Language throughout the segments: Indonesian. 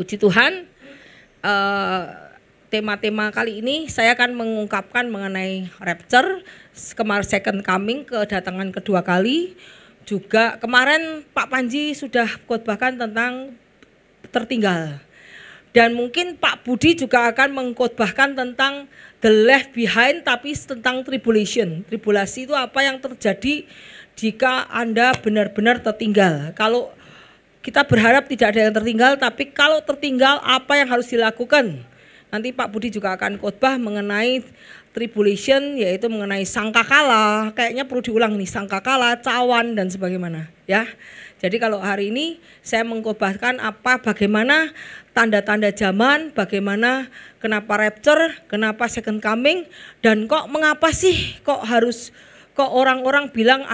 Puji Tuhan, tema-tema kali ini saya akan mengungkapkan mengenai rapture, kemarin second coming, kedatangan kedua kali. Juga kemarin Pak Panji sudah khotbahkan tentang tertinggal. Dan mungkin Pak Budi juga akan mengkhotbahkan tentang the left behind, tapi tentang tribulation. Tribulasi itu apa yang terjadi jika Anda benar-benar tertinggal. Kalau kita berharap tidak ada yang tertinggal, tapi kalau tertinggal apa yang harus dilakukan? Nanti Pak Budi juga akan khotbah mengenai tribulation, yaitu mengenai sangkakala. Kayaknya perlu diulang nih, sangkakala, cawan dan sebagaimana, ya. Jadi kalau hari ini saya mengkhotbahkan bagaimana tanda-tanda zaman, bagaimana kenapa rapture, kenapa second coming, dan mengapa sih kok orang-orang bilang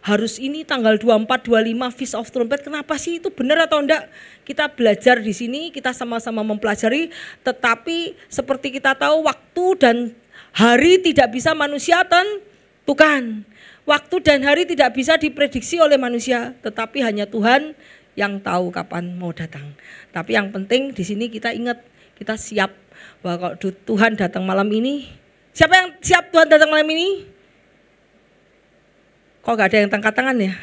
harus ini tanggal 24, 25 Feast of Trumpet. Kenapa sih itu benar atau enggak? Kita belajar di sini, kita sama-sama mempelajari, tetapi seperti kita tahu waktu dan hari tidak bisa manusia tentukan. Waktu dan hari tidak bisa diprediksi oleh manusia, tetapi hanya Tuhan yang tahu kapan mau datang. Tapi yang penting di sini kita ingat, kita siap bahwa kalau Tuhan datang malam ini. Siapa yang siap Tuhan datang malam ini? Kok gak ada yang angkat tangan ya?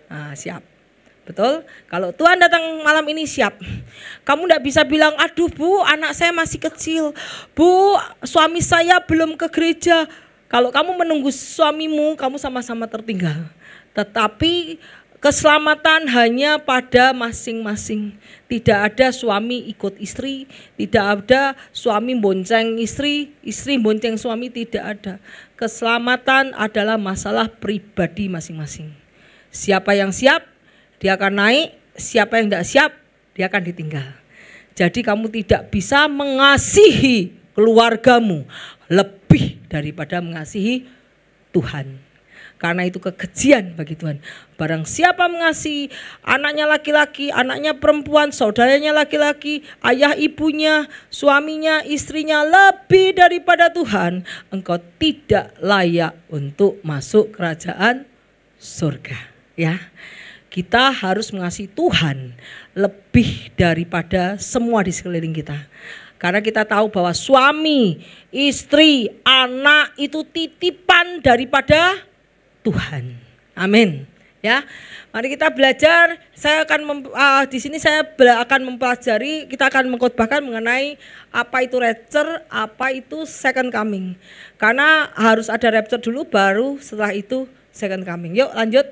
Nah, siap. Betul? Kalau Tuhan datang malam ini siap. Kamu gak bisa bilang, aduh Bu, anak saya masih kecil. Bu, suami saya belum ke gereja. Kalau kamu menunggu suamimu, kamu sama-sama tertinggal. Tetapi keselamatan hanya pada masing-masing. Tidak ada suami ikut istri, tidak ada suami bonceng istri, istri bonceng suami, tidak ada. Keselamatan adalah masalah pribadi masing-masing. Siapa yang siap, dia akan naik. Siapa yang tidak siap, dia akan ditinggal. Jadi kamu tidak bisa mengasihi keluargamu lebih daripada mengasihi Tuhan. Karena itu kekejian bagi Tuhan. Barang siapa mengasihi anaknya laki-laki, anaknya perempuan, saudaranya laki-laki, ayah ibunya, suaminya, istrinya lebih daripada Tuhan, engkau tidak layak untuk masuk kerajaan surga. Ya, kita harus mengasihi Tuhan lebih daripada semua di sekeliling kita. Karena kita tahu bahwa suami, istri, anak itu titipan daripada Tuhan. Amin. Ya, mari kita belajar. Saya akan di sini saya akan mempelajari. Kita akan mengkhotbahkan mengenai apa itu rapture, apa itu second coming. Karena harus ada rapture dulu, baru setelah itu second coming. Yuk lanjut.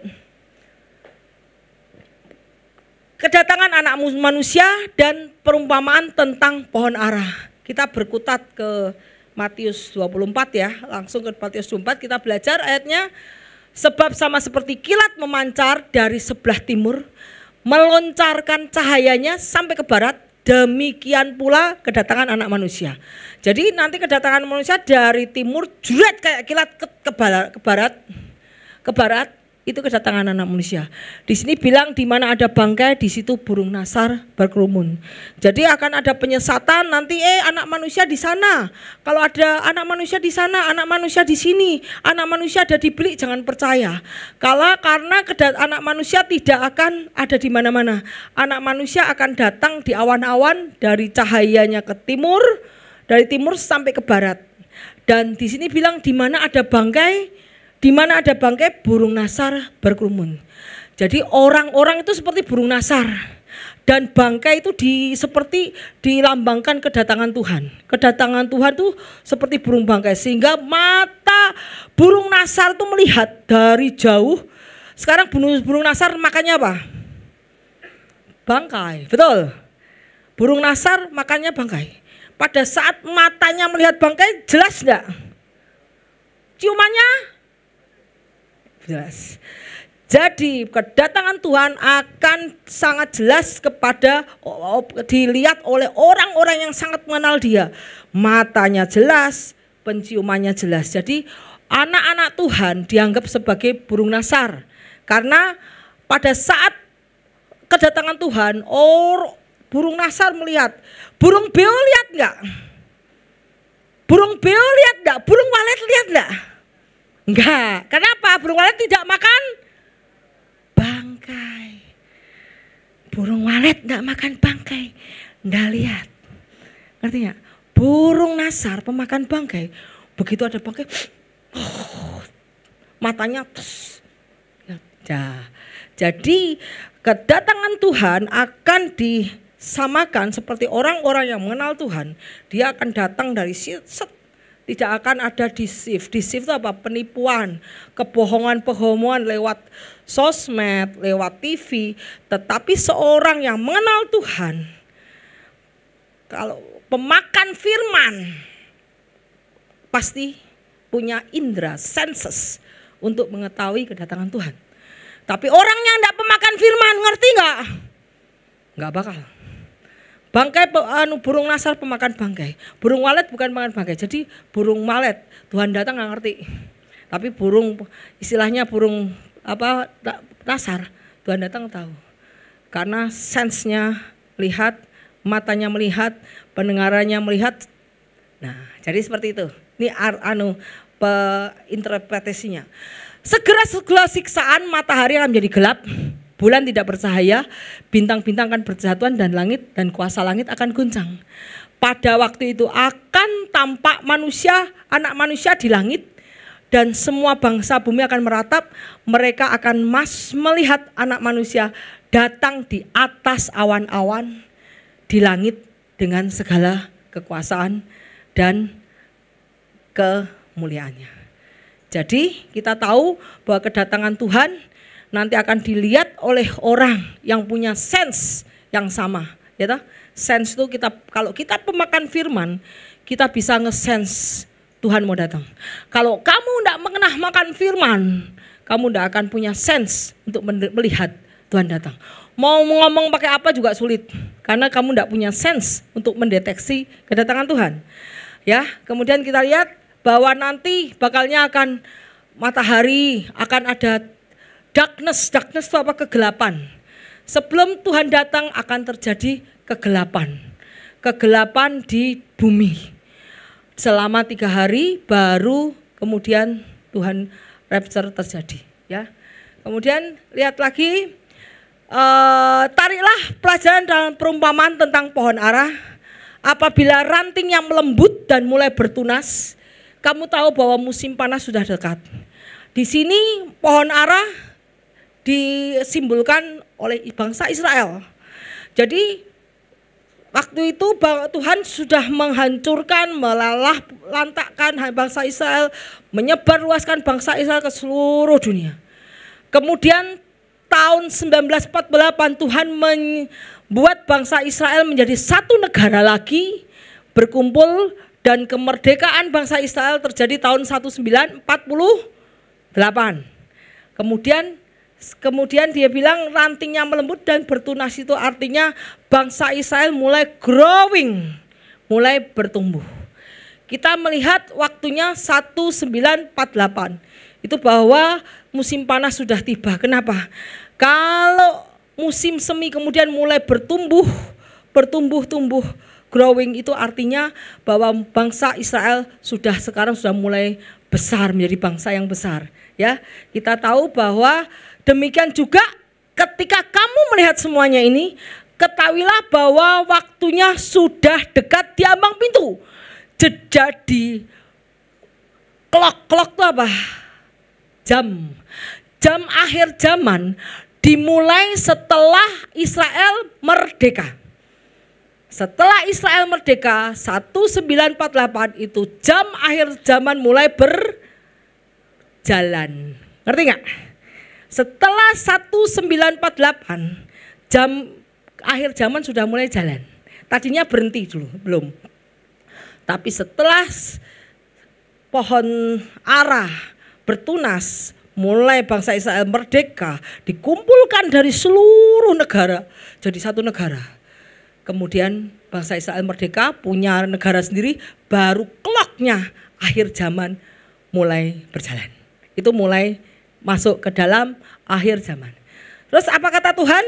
Kedatangan anak manusia dan perumpamaan tentang pohon ara. Kita berkutat ke Matius 24 ya. Langsung ke Matius 24 kita belajar ayatnya. Sebab sama seperti kilat memancar dari sebelah timur, meloncarkan cahayanya sampai ke barat, demikian pula kedatangan anak manusia. Jadi nanti kedatangan manusia dari timur, juret kayak kilat ke barat, itu kedatangan anak manusia. Di sini bilang di mana ada bangkai, di situ burung nasar berkerumun. Jadi akan ada penyesatan nanti anak manusia di sana. Kalau ada anak manusia di sana, anak manusia di sini, anak manusia ada di Beli, jangan percaya. Karena anak manusia tidak akan ada di mana-mana. Anak manusia akan datang di awan-awan dari cahayanya ke timur, dari timur sampai ke barat. Dan di sini bilang di mana ada bangkai, di mana ada bangkai, burung nasar berkerumun. Jadi orang-orang itu seperti burung nasar. Dan bangkai itu seperti dilambangkan kedatangan Tuhan. Kedatangan Tuhan itu seperti burung bangkai. Sehingga mata burung nasar itu melihat dari jauh. Sekarang burung nasar makannya apa? Bangkai, betul. Burung nasar makannya bangkai. Pada saat matanya melihat bangkai, jelas enggak? Ciumannya jelas. Jadi kedatangan Tuhan akan sangat jelas dilihat oleh orang-orang yang sangat mengenal Dia. Matanya jelas, penciumannya jelas. Jadi anak-anak Tuhan dianggap sebagai burung nasar. Karena pada saat kedatangan Tuhan, burung nasar melihat. Burung beo lihat enggak? Burung beo lihat enggak? Burung walet lihat enggak? Enggak. Kenapa? Burung walet tidak makan bangkai. Burung walet walet nggak makan bangkai, nggak lihat. Ngerti nggak? Burung nasar pemakan bangkai, begitu ada bangkai, matanya jadi kedatangan Tuhan akan disamakan seperti orang-orang yang mengenal Tuhan. Dia akan datang dari tidak akan ada deceive. Deceive itu apa? Penipuan, kebohongan-kebohongan lewat sosmed, lewat TV. Tetapi seorang yang mengenal Tuhan, kalau pemakan firman, pasti punya indera, senses untuk mengetahui kedatangan Tuhan. Tapi orang yang tidak pemakan firman, ngerti nggak? Nggak bakal. Bangkai burung nasar pemakan bangkai, burung walet bukan pemakan bangkai. Jadi burung walet Tuhan datang nggak ngerti. Tapi burung istilahnya burung nasar Tuhan datang tahu. Karena sensenya lihat, matanya melihat, pendengarannya melihat. Nah, jadi seperti itu. Ini interpretasinya. Segera siksaan, matahari akan menjadi gelap, bulan tidak bercahaya, bintang-bintang akan berjatuhan dan langit dan kuasa langit akan guncang. Pada waktu itu akan tampak anak manusia di langit, dan semua bangsa bumi akan meratap. Mereka akan melihat anak manusia datang di atas awan-awan di langit dengan segala kekuasaan dan kemuliaannya. Jadi kita tahu bahwa kedatangan Tuhan nanti akan dilihat oleh orang yang punya sense yang sama, ya toh? Sense itu kalau kita pemakan firman, kita bisa nge-sense Tuhan mau datang. Kalau kamu tidak mengenal makan firman, kamu tidak akan punya sense untuk melihat Tuhan datang. Mau ngomong pakai apa juga sulit, karena kamu tidak punya sense untuk mendeteksi kedatangan Tuhan. Ya, kemudian kita lihat bahwa nanti bakalnya akan matahari, akan ada darkness itu apa? Kegelapan. Sebelum Tuhan datang akan terjadi kegelapan di bumi. Selama 3 hari baru kemudian Tuhan rapture terjadi. Ya. Kemudian lihat lagi, tariklah pelajaran dalam perumpamaan tentang pohon ara. Apabila rantingnya melembut dan mulai bertunas, kamu tahu bahwa musim panas sudah dekat. Di sini pohon ara disimbolkan oleh bangsa Israel. Jadi waktu itu Tuhan sudah menghancurkan, lantakkan bangsa Israel, menyebarluaskan bangsa Israel ke seluruh dunia. Kemudian tahun 1948 Tuhan membuat bangsa Israel menjadi satu negara lagi, berkumpul, dan kemerdekaan bangsa Israel terjadi tahun 1948. Kemudian dia bilang rantingnya melembut dan bertunas, itu artinya bangsa Israel mulai growing, mulai bertumbuh. Kita melihat waktunya 1948. Itu bahwa musim panas sudah tiba. Kenapa? Kalau musim semi kemudian mulai bertumbuh, growing, itu artinya bahwa bangsa Israel sekarang sudah mulai besar, menjadi bangsa yang besar. Ya, kita tahu bahwa demikian juga ketika kamu melihat semuanya ini, ketahuilah bahwa waktunya sudah dekat di ambang pintu. Jadi clock itu apa? Jam akhir zaman dimulai setelah Israel merdeka. Setelah Israel merdeka 1948 itu jam akhir zaman mulai berjalan. Ngerti nggak? Setelah 1948 jam akhir zaman sudah mulai jalan. Tadinya berhenti dulu, belum. Tapi setelah pohon ara bertunas, mulai bangsa Israel merdeka, dikumpulkan dari seluruh negara jadi satu negara. Kemudian bangsa Israel merdeka, punya negara sendiri, baru clocknya akhir zaman mulai berjalan. Itu mulai masuk ke dalam akhir zaman. Terus apa kata Tuhan?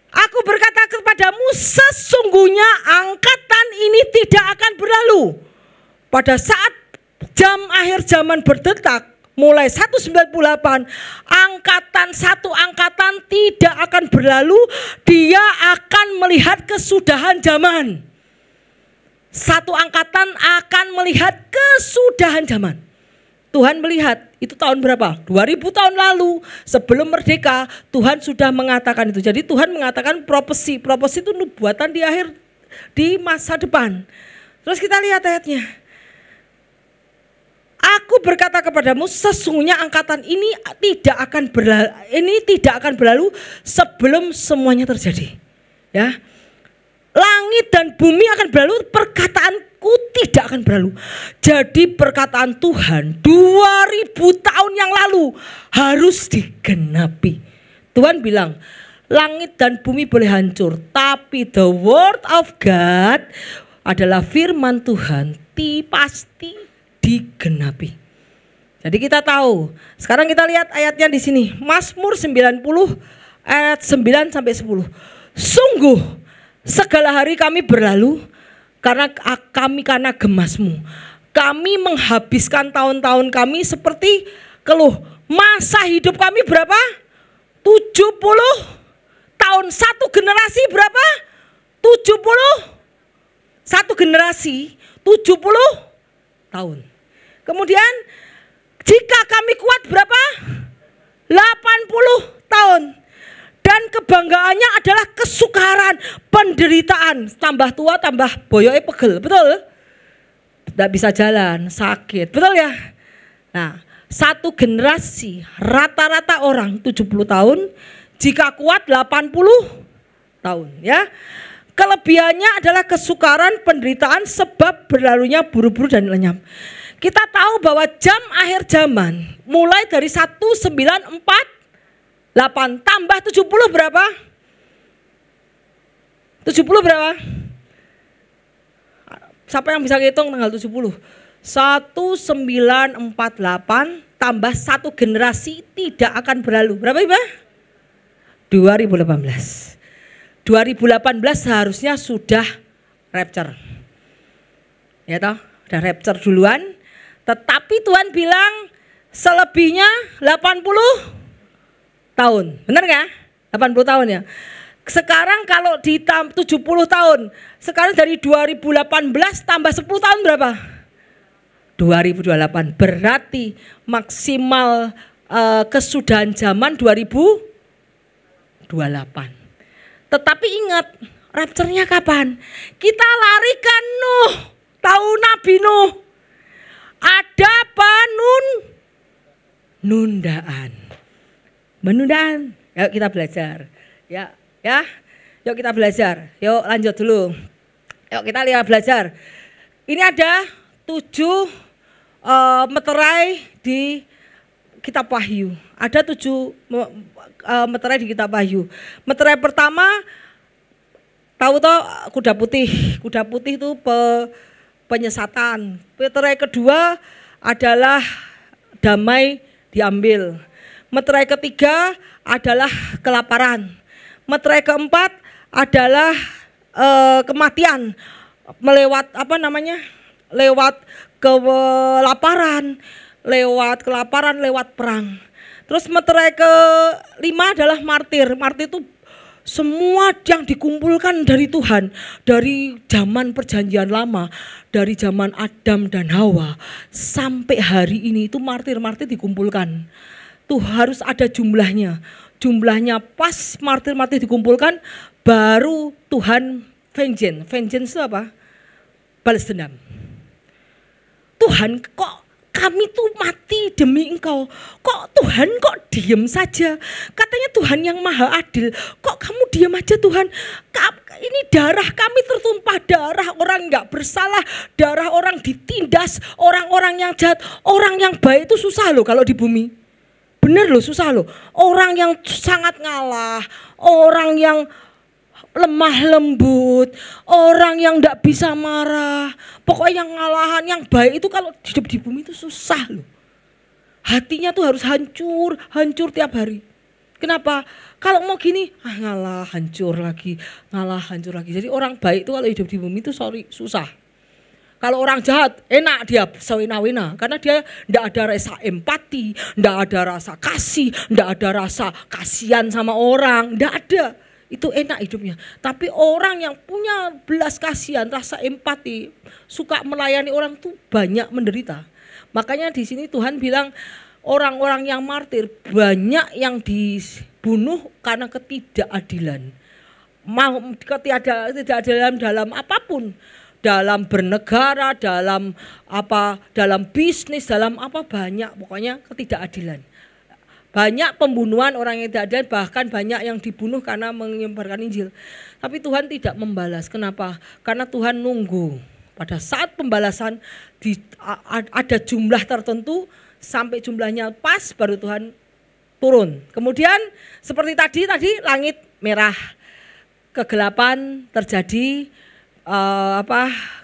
Aku berkata kepadamu, sesungguhnya angkatan ini tidak akan berlalu. Pada saat jam akhir zaman berdetak, mulai 198, satu angkatan tidak akan berlalu, dia akan melihat kesudahan zaman. Satu angkatan akan melihat kesudahan zaman. Tuhan melihat, itu tahun berapa? 2000 tahun lalu, sebelum merdeka, Tuhan sudah mengatakan itu. Jadi Tuhan mengatakan propesi itu nubuatan di masa depan. Terus kita lihat ayatnya. Aku berkata kepadamu, sesungguhnya angkatan ini tidak akan berlalu sebelum semuanya terjadi. Ya, langit dan bumi akan berlalu, perkataanku tidak akan berlalu. Jadi perkataan Tuhan 2000 tahun yang lalu harus digenapi. Tuhan bilang, langit dan bumi boleh hancur, tapi the word of God adalah firman Tuhan pasti digenapi. Jadi kita tahu. Sekarang kita lihat ayatnya di sini. Mazmur 90 ayat 9 sampai 10. Sungguh segala hari kami berlalu karena gemasmu. Kami menghabiskan tahun-tahun kami seperti keluh. Masa hidup kami berapa? 70 tahun. Satu generasi berapa? 70. Satu generasi 70 tahun. Kemudian jika kami kuat berapa? 80 tahun. Dan kebanggaannya adalah kesukaran, penderitaan. Tambah tua tambah boyoke pegel, betul? Tidak bisa jalan, sakit, betul ya? Nah, satu generasi rata-rata orang 70 tahun, jika kuat 80 tahun ya. Kelebihannya adalah kesukaran, penderitaan sebab berlalunya buru-buru dan lenyap. Kita tahu bahwa jam akhir zaman mulai dari 1948 tambah 70 berapa? 70 berapa? Siapa yang bisa ngitung tanggal 70? 1948 tambah satu generasi tidak akan berlalu. Berapa Iba? 2018. 2018 seharusnya sudah rapture. Ya toh, udah rapture duluan. Tetapi Tuhan bilang selebihnya 80 tahun. Benar gak? 80 tahun ya. Sekarang kalau di 70 tahun, sekarang dari 2018 tambah 10 tahun berapa? 2028. Berarti maksimal kesudahan zaman 2028. Tetapi ingat, rapture-nya kapan? Kita larikan Nuh, tahu Nabi Nuh. Ada penundaan. Yuk kita belajar. Ya. Yuk kita belajar. Yuk lanjut dulu. Yuk kita lihat belajar. Ini ada 7 meterai di Kitab Wahyu. Ada 7 meterai di Kitab Wahyu. Meterai pertama, tahu toh kuda putih. Kuda putih itu penyesatan. Meterai kedua adalah damai diambil. Meterai ketiga adalah kelaparan. Meterai keempat adalah kematian. Lewat kelaparan, lewat perang. Terus meterai kelima adalah martir. Martir itu semua yang dikumpulkan dari Tuhan. Dari zaman perjanjian lama, dari zaman Adam dan Hawa. Sampai hari ini itu martir-martir dikumpulkan. Tuh harus ada jumlahnya. Jumlahnya pas martir-martir dikumpulkan, baru Tuhan vengeance. Vengeance itu apa? Balas dendam. Tuhan kok kami tuh mati demi engkau. Kok Tuhan kok diem saja? Katanya Tuhan yang maha adil. Kok kamu diem aja Tuhan? Ini darah kami tertumpah. Darah orang gak bersalah. Darah orang ditindas. Orang-orang yang jahat. Orang yang baik itu susah loh kalau di bumi. Bener loh susah loh. Orang yang sangat ngalah. Orang yang lemah lembut, orang yang tidak bisa marah, pokoknya yang ngalahan, yang baik itu kalau hidup di bumi itu susah loh. Hatinya tuh harus hancur tiap hari. Kenapa? Kalau mau gini, ngalah hancur lagi. Jadi orang baik itu kalau hidup di bumi itu susah. Kalau orang jahat enak dia sewena-wena karena dia tidak ada rasa empati, tidak ada rasa kasih, tidak ada rasa kasihan sama orang, tidak ada. Itu enak hidupnya. Tapi orang yang punya belas kasihan, rasa empati, suka melayani orang tuh banyak menderita. Makanya di sini Tuhan bilang orang-orang yang martir banyak yang dibunuh karena ketidakadilan. Ketidakadilan dalam apapun, dalam bernegara, dalam bisnis, dalam apa banyak, pokoknya ketidakadilan. Banyak pembunuhan orang yang tidak adil, bahkan banyak yang dibunuh karena menyebarkan Injil. Tapi Tuhan tidak membalas. Kenapa? Karena Tuhan nunggu. Pada saat pembalasan ada jumlah tertentu, sampai jumlahnya pas baru Tuhan turun. Kemudian seperti tadi langit merah, kegelapan terjadi,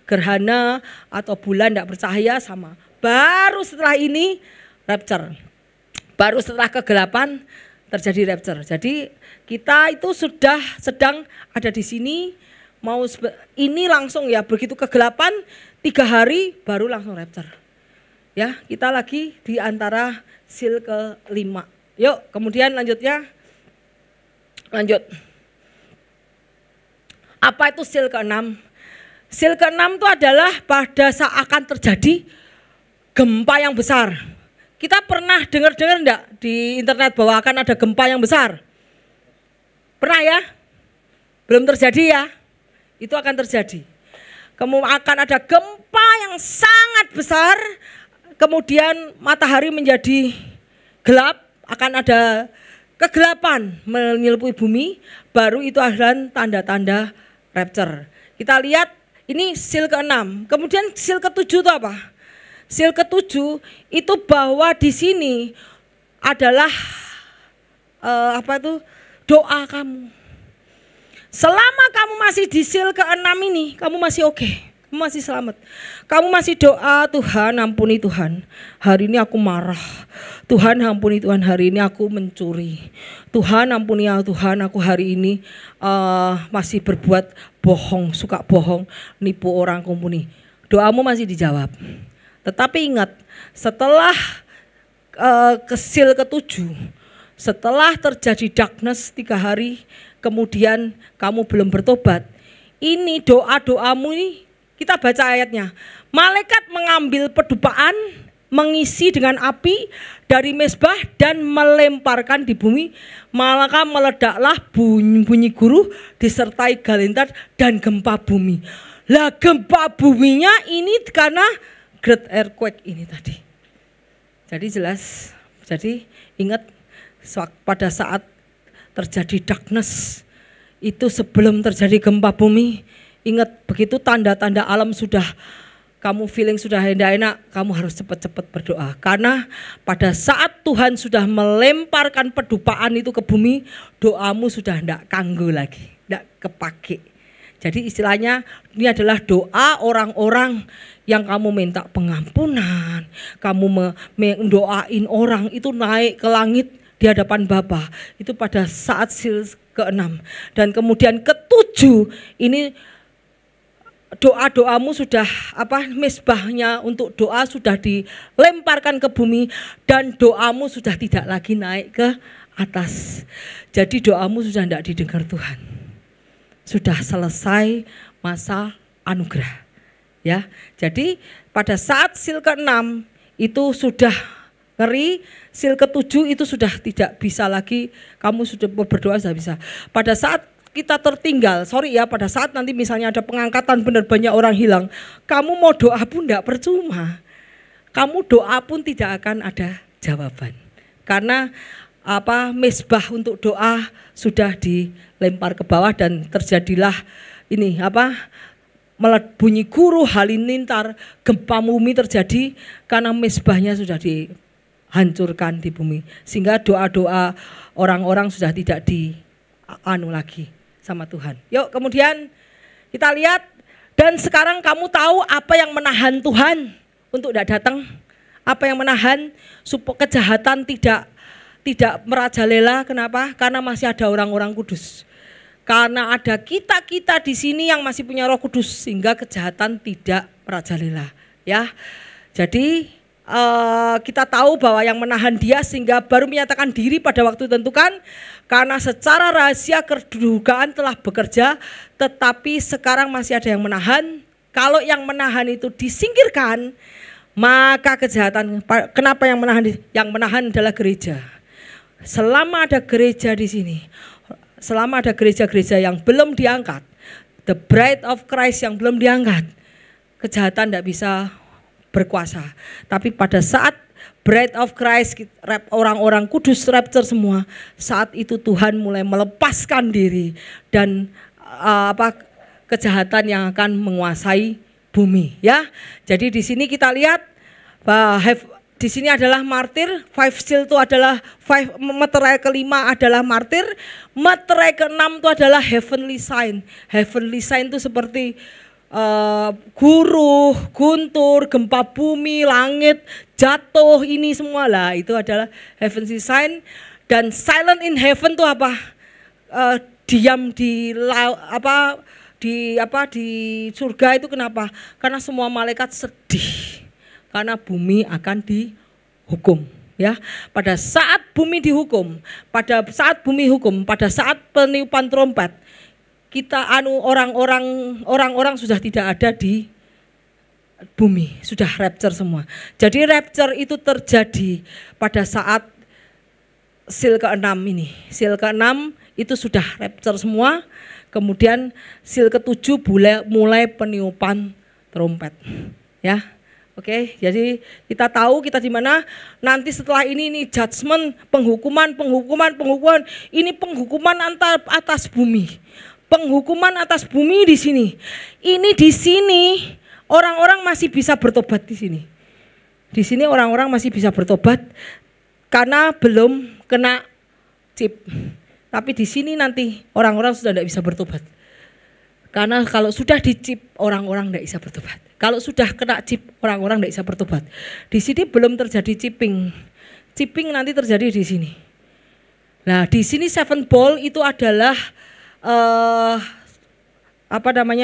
gerhana atau bulan tidak bercahaya sama. Baru setelah ini rapture. Baru setelah kegelapan terjadi rapture. Jadi kita itu sudah sedang ada di sini, ini langsung ya, begitu kegelapan 3 hari baru langsung rapture. Ya, kita lagi di antara seal ke-5. Yuk, kemudian lanjut. Apa itu seal ke-6? Seal ke-6 itu adalah pada saat akan terjadi gempa yang besar. Kita pernah dengar enggak di internet bahwa akan ada gempa yang besar? Pernah ya? Belum terjadi ya? Itu akan terjadi. Kemudian akan ada gempa yang sangat besar, kemudian matahari menjadi gelap, akan ada kegelapan menyeluruhi bumi, baru itu adalah tanda-tanda rapture. Kita lihat ini seal ke-6. Kemudian seal ke-7 itu apa? Seal ke-7 itu bahwa di sini adalah doa kamu. Selama kamu masih di seal ke-6 ini, kamu masih oke. Kamu masih selamat. Kamu masih doa, Tuhan ampuni Tuhan. Hari ini aku marah. Tuhan ampuni Tuhan, hari ini aku mencuri. Tuhan ampuni ya Tuhan, aku hari ini masih berbuat bohong, suka bohong, nipu orang, ampuni. Doamu masih dijawab. Tetapi ingat, setelah seal ke-7, setelah terjadi darkness 3 hari, kemudian kamu belum bertobat, ini doa-doamu ini, kita baca ayatnya. Malaikat mengambil pedupaan, mengisi dengan api dari mezbah dan melemparkan di bumi, maka meledaklah bunyi guruh disertai galentar dan gempa bumi. Lah gempa buminya ini karena great earthquake ini tadi. Jadi jelas, jadi ingat pada saat terjadi darkness itu sebelum terjadi gempa bumi, ingat begitu tanda-tanda alam sudah kamu feeling sudah enak, kamu harus cepat-cepat berdoa. Karena pada saat Tuhan sudah melemparkan pedupaan itu ke bumi, doamu sudah tidak kanggo lagi, tidak kepake. Jadi istilahnya ini adalah doa orang-orang yang kamu minta pengampunan, kamu mendoain orang itu naik ke langit di hadapan Bapa. Itu pada saat seal ke-6. Dan kemudian ke-7 ini doa-doamu sudah mezbahnya untuk doa sudah dilemparkan ke bumi dan doamu sudah tidak lagi naik ke atas. Jadi doamu sudah tidak didengar Tuhan. Sudah selesai masa anugerah. Ya. Jadi pada saat seal ke-6 itu sudah ngeri, seal ke-7 itu sudah tidak bisa lagi, kamu sudah berdoa sudah bisa. Pada saat kita tertinggal, pada saat nanti misalnya ada pengangkatan benar banyak orang hilang, kamu mau doa pun tidak percuma. Kamu doa pun tidak akan ada jawaban. Karena mezbah untuk doa sudah dilempar ke bawah dan terjadilah ini bunyi guruh, halilintar, gempa bumi terjadi karena mezbahnya sudah dihancurkan di bumi. Sehingga doa-doa orang-orang sudah tidak lagi sama Tuhan. Yuk kemudian kita lihat, dan sekarang kamu tahu apa yang menahan Tuhan untuk tidak datang? Apa yang menahan supaya kejahatan tidak merajalela? Kenapa? Karena masih ada orang-orang kudus. Karena ada kita di sini yang masih punya Roh Kudus, sehingga kejahatan tidak merajalela, ya. Jadi kita tahu bahwa yang menahan dia sehingga baru menyatakan diri pada waktu ditentukan, karena secara rahasia kedugaan telah bekerja, tetapi sekarang masih ada yang menahan. Kalau yang menahan itu disingkirkan, maka kejahatan, kenapa yang menahan? Yang menahan adalah gereja. Selama ada gereja di sini, selama ada gereja-gereja yang belum diangkat, the bride of Christ yang belum diangkat, kejahatan tidak bisa berkuasa. Tapi pada saat bride of Christ, orang-orang kudus rapture semua, saat itu Tuhan mulai melepaskan diri dan kejahatan yang akan menguasai bumi, ya. Jadi di sini kita lihat bahwa di sini adalah martir, five seal itu adalah meterai kelima adalah martir, meterai keenam itu adalah heavenly sign. Heavenly sign itu seperti guruh, guntur, gempa bumi, langit, jatuh, ini semua lah itu adalah heavenly sign. Dan silent in heaven itu apa? Diam di surga itu kenapa? Karena semua malaikat sedih. Karena bumi akan dihukum, ya. Pada saat bumi dihukum, pada saat peniupan trompet, kita orang-orang sudah tidak ada di bumi, sudah rapture semua. Jadi rapture itu terjadi pada saat seal ke-6 ini. Seal ke-6 itu sudah rapture semua. Kemudian seal ke-7 mulai peniupan trompet, ya. Oke, jadi kita tahu kita di mana nanti setelah ini judgment, penghukuman. Ini penghukuman atas bumi. Penghukuman atas bumi di sini. Ini di sini orang-orang masih bisa bertobat di sini. Di sini orang-orang masih bisa bertobat karena belum kena chip. Tapi di sini nanti orang-orang sudah tidak bisa bertobat. Karena kalau sudah dicip orang-orang tidak bisa bertobat. Kalau sudah kena chip orang-orang tidak bisa bertobat. Di sini belum terjadi chipping. Chipping nanti terjadi di sini. Nah, di sini seven bowl itu adalah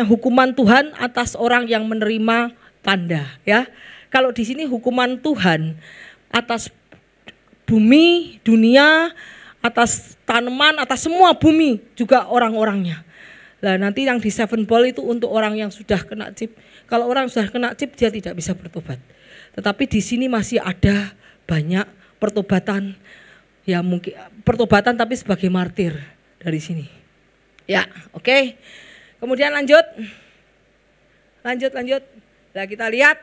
hukuman Tuhan atas orang yang menerima tanda, ya. Kalau di sini hukuman Tuhan atas bumi, dunia, atas tanaman, atas semua bumi, juga orang-orangnya. Nah, nanti yang di seven bowl itu untuk orang yang sudah kena chip. Kalau orang sudah kena chip dia tidak bisa bertobat. Tetapi di sini masih ada banyak pertobatan, ya mungkin pertobatan tapi sebagai martir dari sini. Ya, oke. Kemudian lanjut. Nah, kita lihat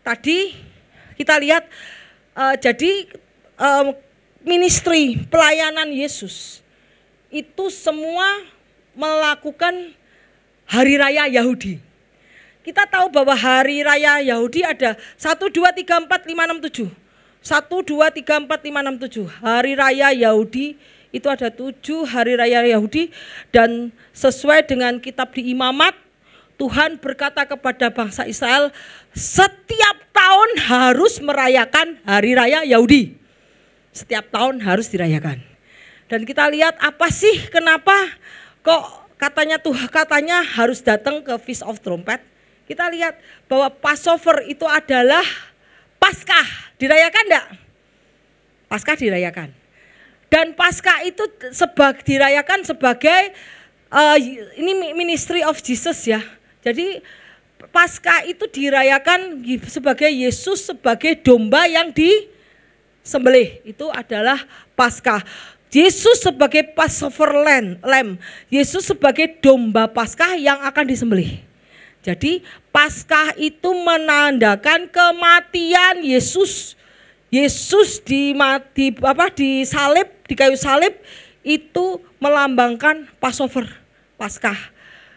tadi jadi ministry pelayanan Yesus itu semua melakukan hari raya Yahudi. Kita tahu bahwa hari raya Yahudi ada 1, 2, 3, 4, 5, 6, 7. 1, 2, 3, 4, 5, 6, 7. Hari raya Yahudi itu ada 7 hari raya Yahudi, dan sesuai dengan kitab di Imamat, Tuhan berkata kepada bangsa Israel, setiap tahun harus merayakan hari raya Yahudi. Setiap tahun harus dirayakan. Dan kita lihat apa sih, kenapa kok katanya harus datang ke Feast of Trumpet. Kita lihat bahwa Passover itu adalah Paskah, dirayakan enggak? Paskah dirayakan. Dan Paskah itu dirayakan sebagai ini ministry of Jesus, ya. Jadi Paskah itu dirayakan sebagai Yesus sebagai domba yang disembelih. Itu adalah Paskah. Yesus sebagai Passover lamb. Yesus sebagai domba Paskah yang akan disembelih. Jadi Paskah itu menandakan kematian Yesus. Yesus disalib, di kayu salib itu melambangkan Passover, Paskah.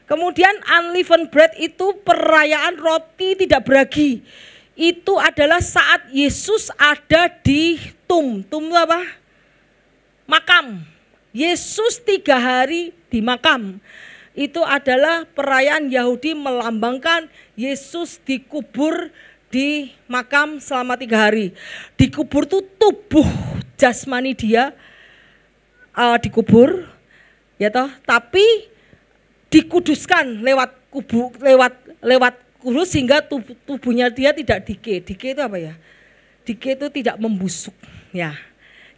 Kemudian unleavened bread itu perayaan roti tidak beragi. Itu adalah saat Yesus ada di tomb itu apa? Makam. Yesus 3 hari di makam. Itu adalah perayaan Yahudi melambangkan Yesus dikubur di makam selama 3 hari. Dikubur itu tubuh jasmani dia dikubur, ya toh, tapi dikuduskan lewat Kudus sehingga tubuhnya dia tidak decay. Decay itu apa ya? Decay itu tidak membusuk ya.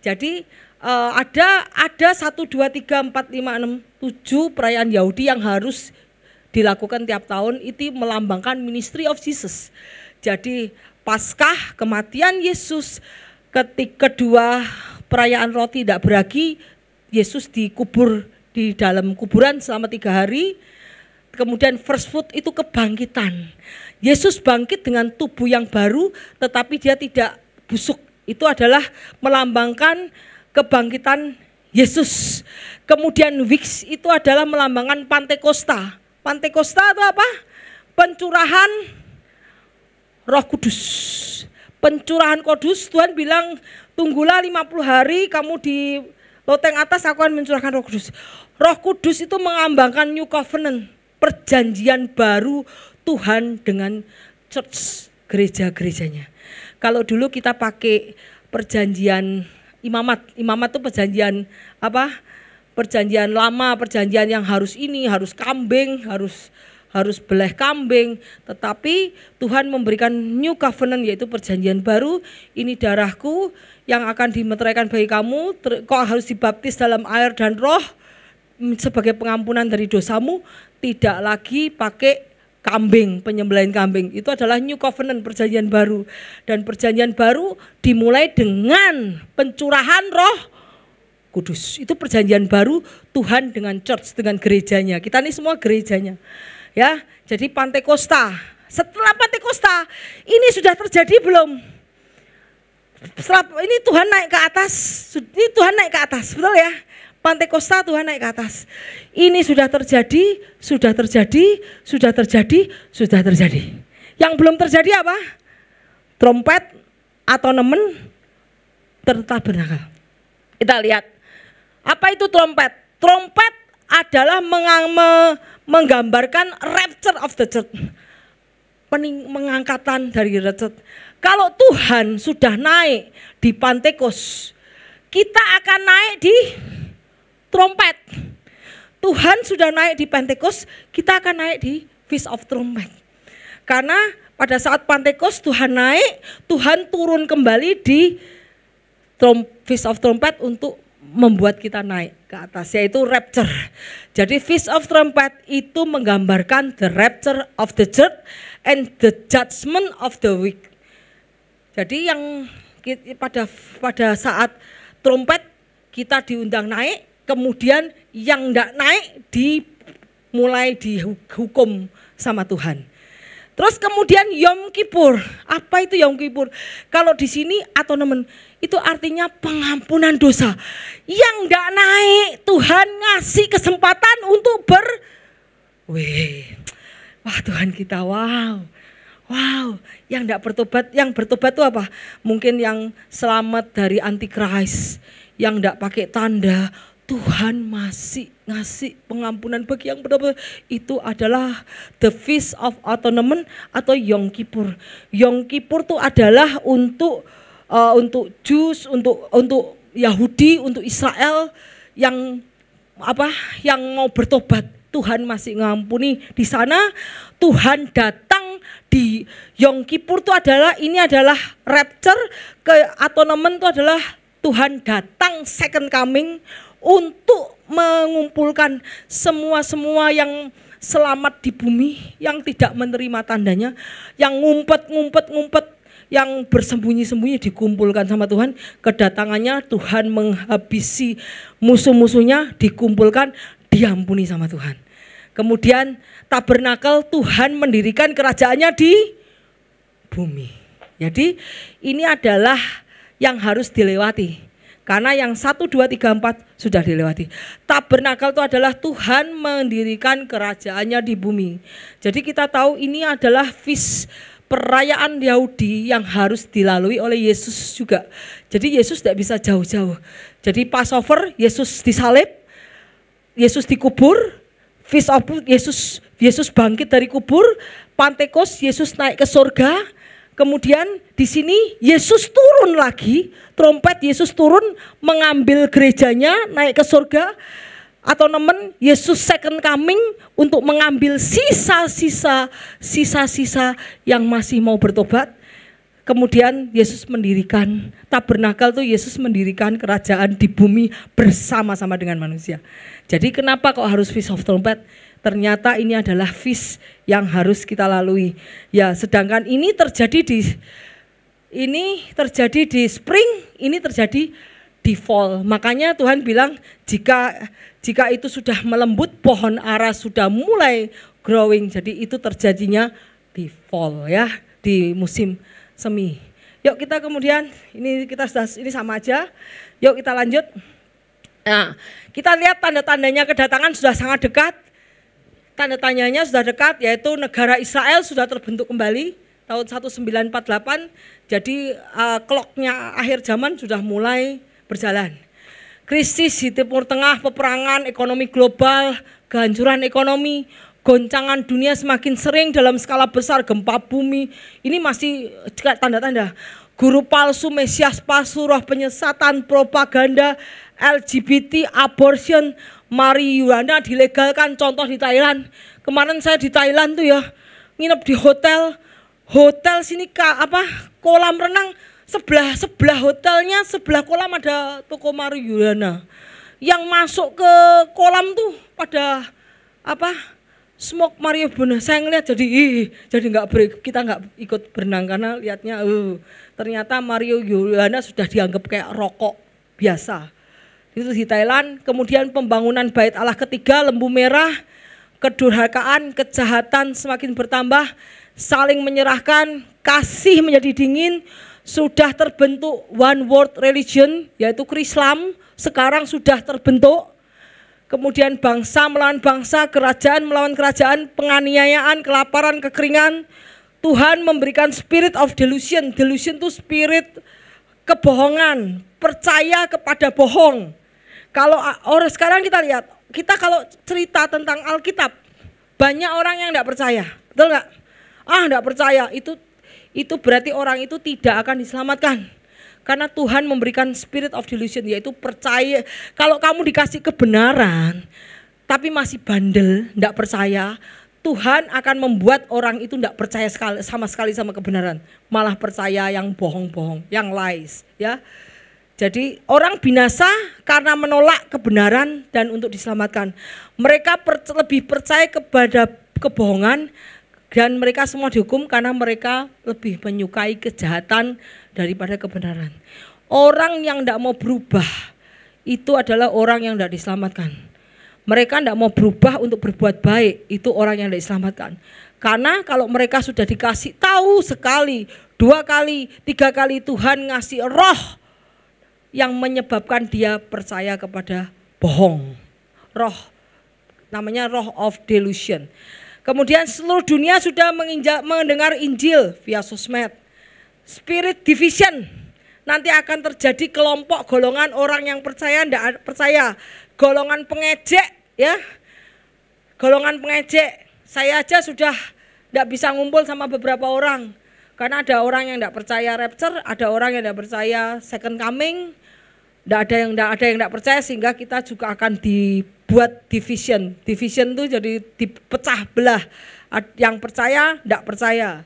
Jadi ada 1, 2, 3, 4, 5, 6, 7 perayaan Yahudi yang harus dilakukan tiap tahun. Itu melambangkan ministry of Jesus. Jadi Paskah, kematian Yesus, kedua perayaan roti tidak beragi, Yesus dikubur di dalam kuburan selama 3 hari. Kemudian first fruit itu kebangkitan. Yesus bangkit dengan tubuh yang baru tetapi dia tidak busuk. Itu adalah melambangkan kebangkitan Yesus. Kemudian Weeks itu adalah melambangkan Pantekosta. Pantekosta itu apa? Pencurahan Roh Kudus. Pencurahan kudus, Tuhan bilang tunggulah 50 hari kamu di loteng atas aku akan mencurahkan Roh Kudus. Roh Kudus itu melambangkan New Covenant, perjanjian baru Tuhan dengan church, gereja-gerejanya. Kalau dulu kita pakai perjanjian imamat itu perjanjian apa? Perjanjian lama, perjanjian yang harus ini, harus kambing, harus beleh kambing, tetapi Tuhan memberikan New Covenant yaitu perjanjian baru. Ini darahku yang akan dimeteraikan bagi kamu, kau harus dibaptis dalam air dan roh sebagai pengampunan dari dosamu, tidak lagi pakai kambing, penyembelihan kambing. Itu adalah New Covenant, perjanjian baru. Dan perjanjian baru dimulai dengan pencurahan Roh Kudus. Itu perjanjian baru Tuhan dengan church, dengan gerejanya. Kita ini semua gerejanya. Ya, jadi Pantekosta. Setelah Pantekosta, ini sudah terjadi belum? Ini Tuhan naik ke atas. Ini Tuhan naik ke atas, betul ya? Pantekosta Tuhan naik ke atas. Ini sudah terjadi, sudah terjadi, sudah terjadi, sudah terjadi. Yang belum terjadi apa? Trompet atau nemen tertabernakel. Kita lihat. Apa itu trompet? Trompet adalah menggambarkan rapture of the church, pengangkatan dari church. Kalau Tuhan sudah naik di Pantekos, kita akan naik di trompet. Tuhan sudah naik di Pantekos, kita akan naik di Feast of Trumpet. Karena pada saat Pantekos Tuhan naik, Tuhan turun kembali di Feast of Trumpet untuk membuat kita naik ke atas, yaitu rapture. Jadi Feast of Trumpet itu menggambarkan the rapture of the church and the judgment of the weak. Jadi yang pada saat trompet kita diundang naik, kemudian yang enggak naik mulai dihukum sama Tuhan. Terus kemudian Yom Kippur. Apa itu Yom Kippur? Kalau di sini atau nemen itu artinya pengampunan dosa. Yang enggak naik, Tuhan ngasih kesempatan untuk wah Tuhan kita, wow. Yang enggak bertobat, yang bertobat itu apa? Mungkin yang selamat dari antikris, yang enggak pakai tanda. Tuhan masih ngasih pengampunan bagi yang benar-benar. Itu adalah the Feast of Atonement atau Yom Kippur. Yom Kippur itu adalah untuk Jews, untuk Yahudi, untuk Israel yang mau bertobat. Tuhan masih mengampuni di sana. Tuhan datang di Yom Kippur itu ini adalah rapture, atonement itu adalah Tuhan datang second coming untuk mengumpulkan semua yang selamat di bumi, yang tidak menerima tandanya, yang ngumpet, yang bersembunyi-sembunyi dikumpulkan sama Tuhan. Kedatangannya Tuhan menghabisi musuh-musuhnya, dikumpulkan, diampuni sama Tuhan. Kemudian tabernakel, Tuhan mendirikan kerajaannya di bumi. Jadi ini adalah yang harus dilewati. Karena yang 1, 2, 3, 4 sudah dilewati. Tabernakel itu adalah Tuhan mendirikan kerajaannya di bumi. Jadi kita tahu ini adalah feast, perayaan Yahudi yang harus dilalui oleh Yesus juga. Jadi Yesus tidak bisa jauh-jauh. Jadi Passover, Yesus disalib, Yesus dikubur, Feast of Yesus bangkit dari kubur, Pantekos Yesus naik ke surga. Kemudian di sini Yesus turun lagi, trompet Yesus turun mengambil gerejanya naik ke surga. atau nemen Yesus second coming untuk mengambil sisa-sisa yang masih mau bertobat. Kemudian Yesus mendirikan tabernakel tuh, Yesus mendirikan kerajaan di bumi bersama-sama dengan manusia. Jadi kenapa kok harus Feast of Trumpet? Ternyata ini adalah feast yang harus kita lalui. Ya, sedangkan ini terjadi di spring, ini terjadi di fall. Makanya Tuhan bilang jika itu sudah melembut, pohon ara sudah mulai growing. Jadi itu terjadinya di fall ya, di musim semi. Yuk kita kemudian ini sama aja. Yuk kita lanjut. Nah, kita lihat tanda-tandanya kedatangan sudah sangat dekat. Tanda tanyanya sudah dekat, yaitu negara Israel sudah terbentuk kembali tahun 1948. Jadi clocknya akhir zaman sudah mulai berjalan. Krisis di Timur Tengah, peperangan, ekonomi global, kehancuran ekonomi, goncangan dunia semakin sering dalam skala besar, gempa bumi, ini masih tanda-tanda. Guru palsu, mesias palsu, roh penyesatan, propaganda, LGBT, abortion, marijuana dilegalkan. Contoh di Thailand, kemarin saya di Thailand tuh ya, nginep di hotel sini kolam renang, sebelah hotelnya, sebelah kolam ada toko marijuana. Yang masuk ke kolam tuh pada smoke marijuana. Saya ngeliat jadi kita nggak ikut berenang karena lihatnya ternyata marijuana sudah dianggap kayak rokok biasa. Itu di Thailand. Kemudian pembangunan bait Allah ketiga, lembu merah, kedurhakaan, kejahatan semakin bertambah, saling menyerahkan, kasih menjadi dingin, sudah terbentuk one world religion yaitu Krislam, sekarang sudah terbentuk. Kemudian bangsa melawan bangsa, kerajaan melawan kerajaan, penganiayaan, kelaparan, kekeringan. Tuhan memberikan spirit of delusion. Delusion itu spirit kebohongan, percaya kepada bohong. Kalau orang sekarang kita lihat, kita kalau cerita tentang Alkitab, banyak orang yang tidak percaya, betul nggak? Tidak percaya, itu berarti orang itu tidak akan diselamatkan. Karena Tuhan memberikan spirit of delusion, yaitu percaya. Kalau kamu dikasih kebenaran, tapi masih bandel, tidak percaya, Tuhan akan membuat orang itu tidak percaya sama sekali sama kebenaran. Malah percaya yang bohong-bohong, yang lies. Ya. Jadi orang binasa karena menolak kebenaran dan untuk diselamatkan. Mereka lebih percaya kepada kebohongan, dan mereka semua dihukum karena mereka lebih menyukai kejahatan daripada kebenaran. Orang yang tidak mau berubah itu adalah orang yang tidak diselamatkan. Mereka tidak mau berubah untuk berbuat baik, itu orang yang tidak diselamatkan. Karena kalau mereka sudah dikasih tahu sekali, 2 kali, 3 kali Tuhan ngasih roh yang menyebabkan dia percaya kepada bohong. Roh, namanya roh of delusion. Kemudian seluruh dunia sudah mendengar Injil via sosmed. Spirit division, nanti akan terjadi kelompok golongan orang yang percaya, tidak percaya. Golongan pengejek ya, golongan pengejek. Saya aja sudah tidak bisa ngumpul sama beberapa orang. Karena ada orang yang tidak percaya rapture, ada orang yang tidak percaya second coming. Tidak ada yang tidak percaya, sehingga kita juga akan dibuat division. Division itu jadi dipecah belah. Yang percaya, tidak percaya.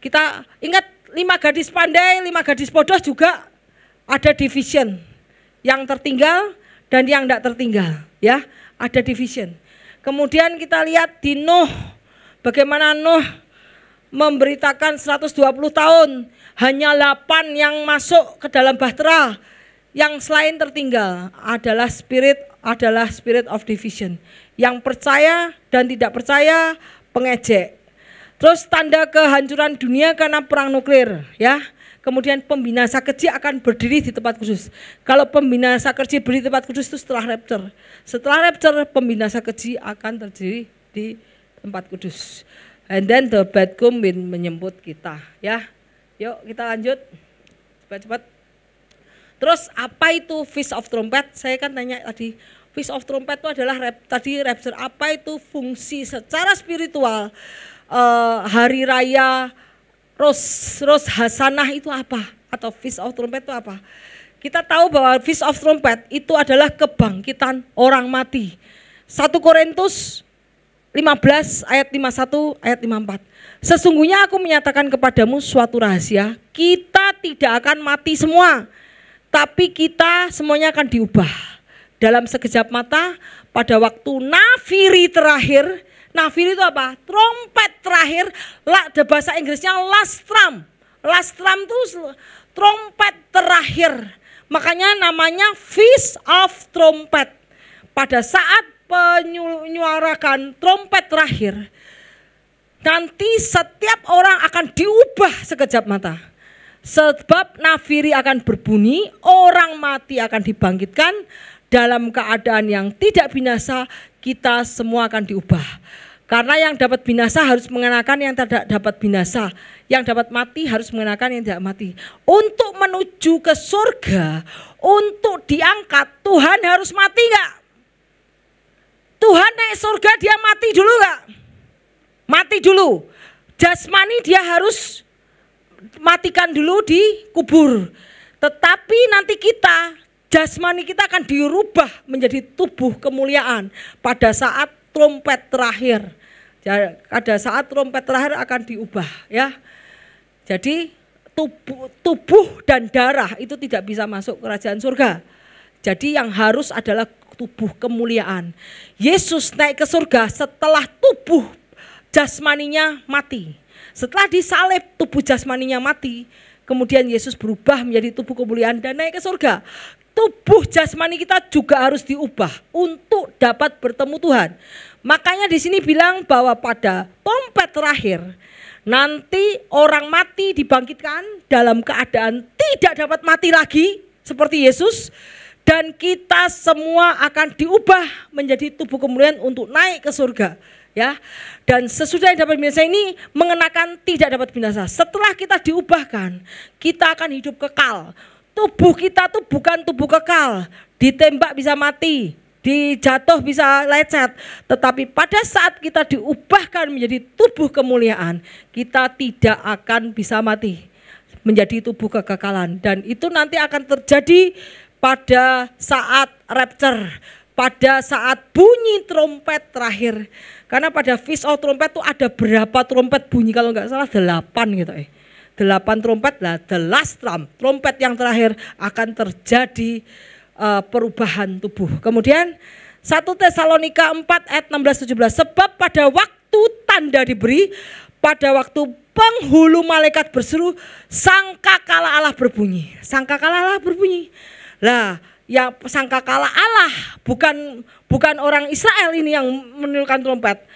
Kita ingat 5 gadis pandai, 5 gadis bodoh juga ada division. Yang tertinggal dan yang tidak tertinggal, ya, ada division. Kemudian kita lihat di Nuh, bagaimana Nuh memberitakan 120 tahun, hanya 8 yang masuk ke dalam bahtera. Yang selain tertinggal adalah spirit of division. Yang percaya dan tidak percaya pengejek. Terus tanda kehancuran dunia karena perang nuklir, ya. Kemudian pembinasa keji akan berdiri di tempat kudus. Kalau pembinasa keji berdiri di tempat kudus itu setelah rapture. Setelah rapture pembinasa keji akan terdiri di tempat kudus. And then the bridegroom menyebut kita, ya. Yuk kita lanjut. Cepat-cepat. Terus apa itu Feast of Trumpet? Saya kan tanya tadi, Feast of Trumpet itu adalah rapture. Apa itu fungsi secara spiritual? Hari raya Rosh Hasanah itu apa? Atau Feast of Trumpet itu apa? Kita tahu bahwa Feast of Trumpet itu adalah kebangkitan orang mati. 1 Korintus 15 ayat 51 ayat 54. Sesungguhnya aku menyatakan kepadamu suatu rahasia, kita tidak akan mati semua, tapi kita semuanya akan diubah dalam sekejap mata pada waktu nafiri terakhir. Nafiri itu apa? Trompet terakhir. Bahasa Inggrisnya last trump. Last trump itu trompet terakhir. Makanya namanya Feast of Trumpet. Pada saat penyuarakan trompet terakhir, nanti setiap orang akan diubah sekejap mata. Sebab nafiri akan berbunyi, orang mati akan dibangkitkan dalam keadaan yang tidak binasa, kita semua akan diubah. Karena yang dapat binasa harus mengenakan yang tidak dapat binasa. Yang dapat mati harus mengenakan yang tidak mati. Untuk menuju ke surga, untuk diangkat, Tuhan harus mati enggak? Tuhan naik surga dia mati dulu enggak? Mati dulu. Jasmani dia harus matikan dulu di kubur. Tetapi nanti kita, jasmani kita akan dirubah menjadi tubuh kemuliaan pada saat trompet terakhir. Pada saat trompet terakhir akan diubah ya. Jadi tubuh dan darah itu tidak bisa masuk kerajaan surga. Jadi yang harus adalah tubuh kemuliaan. Yesus naik ke surga setelah tubuh jasmaninya mati. Setelah disalib tubuh jasmaninya mati, kemudian Yesus berubah menjadi tubuh kemuliaan dan naik ke surga. Tubuh jasmani kita juga harus diubah untuk dapat bertemu Tuhan. Makanya di sini bilang bahwa pada trompet terakhir nanti orang mati dibangkitkan dalam keadaan tidak dapat mati lagi seperti Yesus, dan kita semua akan diubah menjadi tubuh kemuliaan untuk naik ke surga. Ya, dan sesudah yang dapat binasa ini mengenakan tidak dapat binasa. Setelah kita diubahkan, kita akan hidup kekal. Tubuh kita tuh bukan tubuh kekal, ditembak bisa mati, dijatuh bisa lecet. Tetapi pada saat kita diubahkan menjadi tubuh kemuliaan, kita tidak akan bisa mati, menjadi tubuh kekekalan. Dan itu nanti akan terjadi pada saat rapture, pada saat bunyi trompet terakhir. Karena pada Feast of Trumpet itu ada berapa trompet bunyi, kalau nggak salah 8 gitu 8 trompet lah, the last trump, trompet yang terakhir akan terjadi perubahan tubuh. Kemudian 1 Tesalonika 4 ayat 16-17, sebab pada waktu tanda diberi, pada waktu penghulu malaikat berseru, sangkakala Allah berbunyi. Sangkakala Allah berbunyi. Lah, yang sangkakala Allah bukan orang Israel ini yang meniupkan trompet.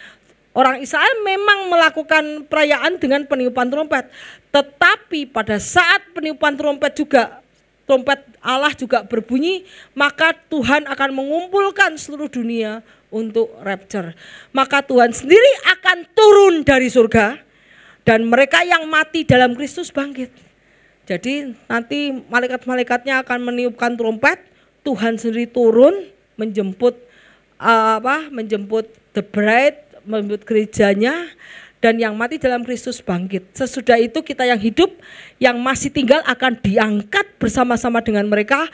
Orang Israel memang melakukan perayaan dengan peniupan trompet. Tetapi pada saat peniupan trompet juga, trompet Allah juga berbunyi, maka Tuhan akan mengumpulkan seluruh dunia untuk rapture. Maka Tuhan sendiri akan turun dari surga dan mereka yang mati dalam Kristus bangkit. Jadi nanti malaikat-malaikatnya akan meniupkan trompet, Tuhan sendiri turun menjemput menjemput the bride, menjemput gerejanya, dan yang mati dalam Kristus bangkit. Sesudah itu kita yang hidup, yang masih tinggal akan diangkat bersama-sama dengan mereka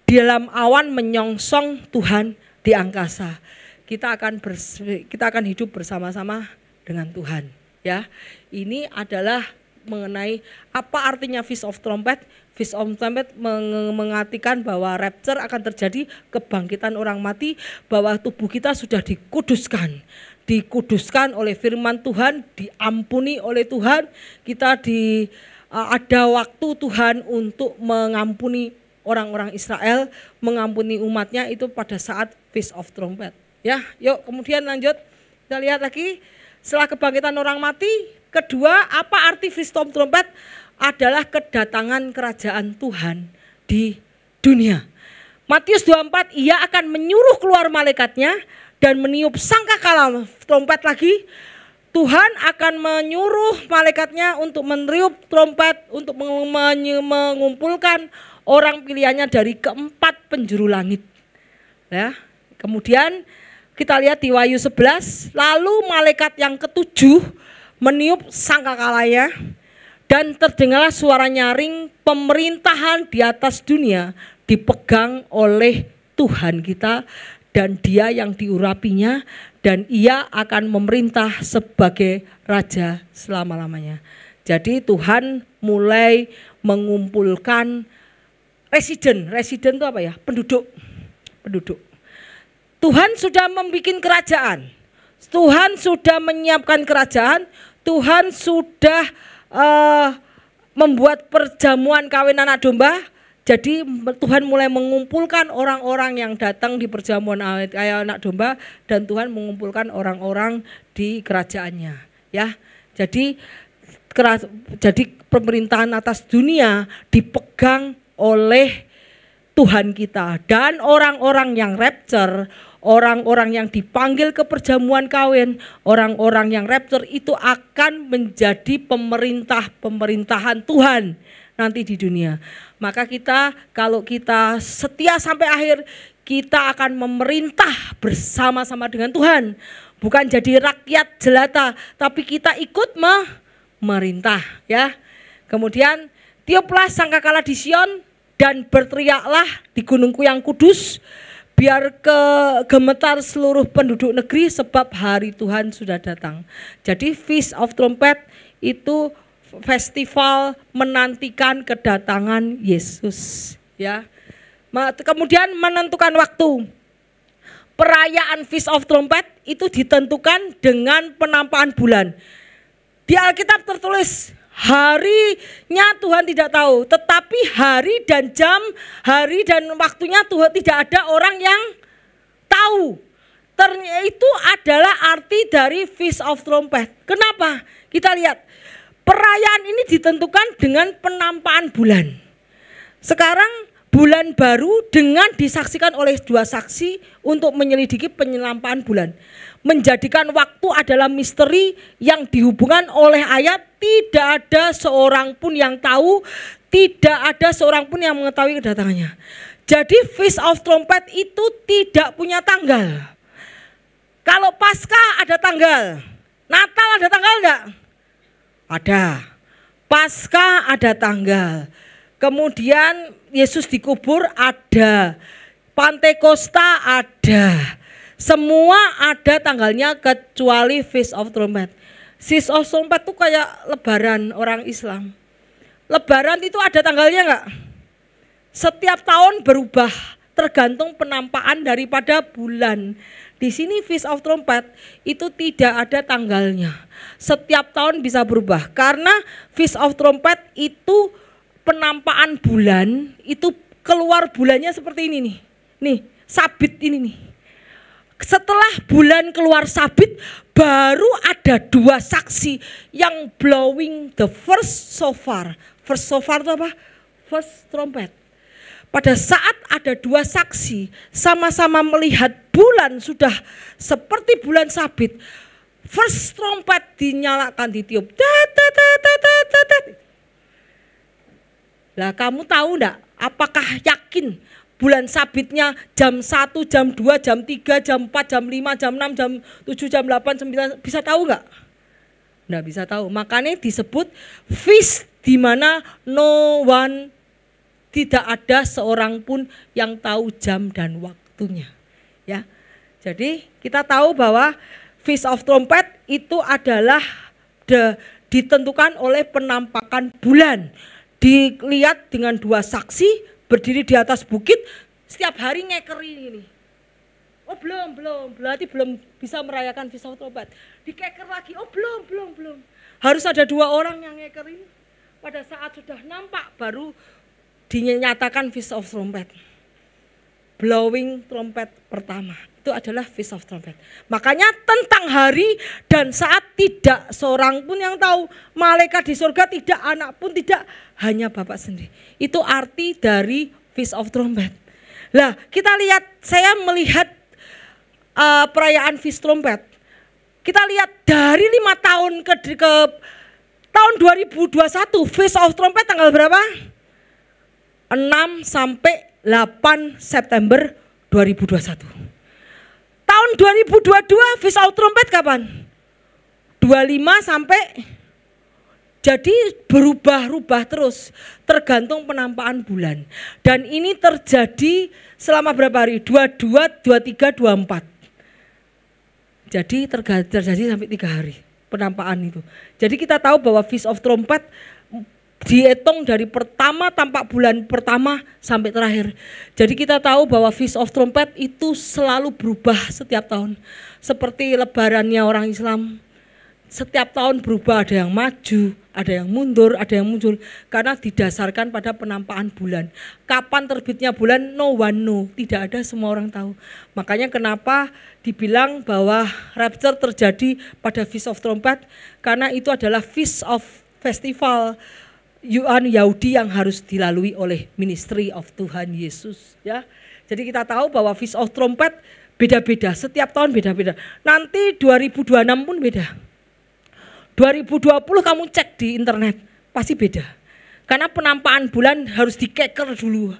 di dalam awan menyongsong Tuhan di angkasa. Kita akan hidup bersama-sama dengan Tuhan. Ya, ini adalah mengenai apa artinya Feast of Trumpet. Feast of Trumpet mengartikan bahwa rapture akan terjadi, kebangkitan orang mati, bahwa tubuh kita sudah dikuduskan oleh firman Tuhan, diampuni oleh Tuhan. Kita ada waktu Tuhan untuk mengampuni orang-orang Israel, mengampuni umatnya itu pada saat Feast of Trumpet. Ya, yuk kemudian lanjut kita lihat lagi setelah kebangkitan orang mati. Kedua, apa arti Feast of Trumpet? Adalah kedatangan kerajaan Tuhan di dunia. Matius 24, ia akan menyuruh keluar malaikatnya dan meniup sangkakala trompet lagi. Tuhan akan menyuruh malaikatnya untuk meniup trompet, untuk mengumpulkan orang pilihannya dari keempat penjuru langit. Ya. Kemudian kita lihat di Wahyu 11, lalu malaikat yang ketujuh meniup sangkakalanya, dan terdengarlah suara nyaring pemerintahan di atas dunia dipegang oleh Tuhan kita dan Dia yang diurapinya, dan Ia akan memerintah sebagai raja selama-lamanya. Jadi Tuhan mulai mengumpulkan residen itu apa ya? Penduduk. Tuhan sudah membuat kerajaan. Tuhan sudah menyiapkan kerajaan. Tuhan sudah membuat perjamuan kawin anak domba. Jadi Tuhan mulai mengumpulkan orang-orang yang datang di perjamuan anak domba, dan Tuhan mengumpulkan orang-orang di kerajaannya, ya. Jadi pemerintahan atas dunia dipegang oleh Tuhan kita, dan orang-orang yang rapture, orang-orang yang dipanggil ke perjamuan kawin, orang-orang yang rapture itu akan menjadi pemerintahan Tuhan nanti di dunia. Maka kalau kita setia sampai akhir, kita akan memerintah bersama-sama dengan Tuhan. Bukan jadi rakyat jelata, tapi kita ikut memerintah, ya. Kemudian tiuplah sangkakala di Sion dan berteriaklah di gunungku yang kudus, biar gemetar seluruh penduduk negeri, sebab hari Tuhan sudah datang. Jadi Feast of Trumpet itu festival menantikan kedatangan Yesus, ya. Kemudian menentukan waktu. Perayaan Feast of Trumpet itu ditentukan dengan penampakan bulan. Di Alkitab tertulis harinya Tuhan tidak tahu, tetapi hari dan waktunya Tuhan tidak ada orang yang tahu. Itu adalah arti dari Feast of Trumpet. Kenapa? Kita lihat. Perayaan ini ditentukan dengan penampakan bulan. Sekarang bulan baru dengan disaksikan oleh 2 saksi untuk menyelidiki penampakan bulan. Menjadikan waktu adalah misteri yang dihubungkan oleh ayat. Tidak ada seorang pun yang tahu, tidak ada seorang pun yang mengetahui kedatangannya. Jadi Feast of Trumpet itu tidak punya tanggal. Kalau Paskah ada tanggal, Natal ada tanggal enggak? Ada. Paskah ada tanggal. Kemudian Yesus dikubur ada. Pantekosta ada. Semua ada tanggalnya kecuali Feast of Trumpet. Feast of Trumpet itu kayak lebaran orang Islam. Lebaran itu ada tanggalnya enggak? Setiap tahun berubah, tergantung penampakan daripada bulan. Di sini Feast of Trumpet itu tidak ada tanggalnya. Setiap tahun bisa berubah karena Feast of Trumpet itu penampakan bulan, itu keluar bulannya seperti ini nih. Nih, sabit ini nih. Setelah bulan keluar sabit, baru ada 2 saksi yang blowing the first shofar. First shofar itu apa? First trumpet. Pada saat ada 2 saksi sama-sama melihat bulan sudah seperti bulan sabit, first trumpet dinyalakan, ditiup. Lah kamu tahu enggak, apakah yakin bulan sabitnya jam 1, jam 2, jam 3, jam 4, jam 5, jam 6, jam 7, jam 8, 9, bisa tahu enggak? Enggak bisa tahu. Makanya disebut feast di mana no one, tidak ada seorang pun yang tahu jam dan waktunya, ya. Jadi kita tahu bahwa Feast of Trumpet itu adalah ditentukan oleh penampakan bulan. Dilihat dengan 2 saksi berdiri di atas bukit, setiap hari ngekeri ini. Oh berarti belum bisa merayakan Feast of Trumpet. Dikeker lagi, oh belum. Harus ada 2 orang yang ngekerin. Pada saat sudah nampak baru dinyatakan Feast of Trumpet. Blowing trumpet pertama itu adalah Feast of Trumpet. Makanya tentang hari dan saat tidak seorang pun yang tahu. Malaikat di surga tidak, anak pun tidak, hanya Bapa sendiri. Itu arti dari Feast of Trumpet. Lah kita lihat, saya melihat perayaan Feast Trumpet. Kita lihat dari 5 tahun ke tahun 2021 Feast of Trumpet tanggal berapa? 6 sampai 8 September 2021. Tahun 2022 Feast of Trumpet kapan? 25 sampai Jadi berubah-ubah terus tergantung penampakan bulan. Dan ini terjadi selama berapa hari? 22, 23, 24. Jadi terjadi sampai 3 hari penampakan itu. Jadi kita tahu bahwa Feast of Trumpet dihitung dari pertama tampak bulan pertama sampai terakhir. Jadi kita tahu bahwa Feast of Trumpet itu selalu berubah setiap tahun. Seperti lebarannya orang Islam. Setiap tahun berubah, ada yang maju, ada yang mundur, ada yang muncul. Karena didasarkan pada penampakan bulan. Kapan terbitnya bulan? No one know. Tidak ada, semua orang tahu. Makanya kenapa dibilang bahwa rapture terjadi pada Feast of Trumpet? Karena itu adalah Feast of Festival Yahudi yang harus dilalui oleh ministry of Tuhan Yesus. Ya, jadi kita tahu bahwa Feast of Trumpet beda-beda, setiap tahun beda-beda. Nanti 2026 pun beda. 2020 kamu cek di internet, pasti beda. Karena penampakan bulan harus dikeker dulu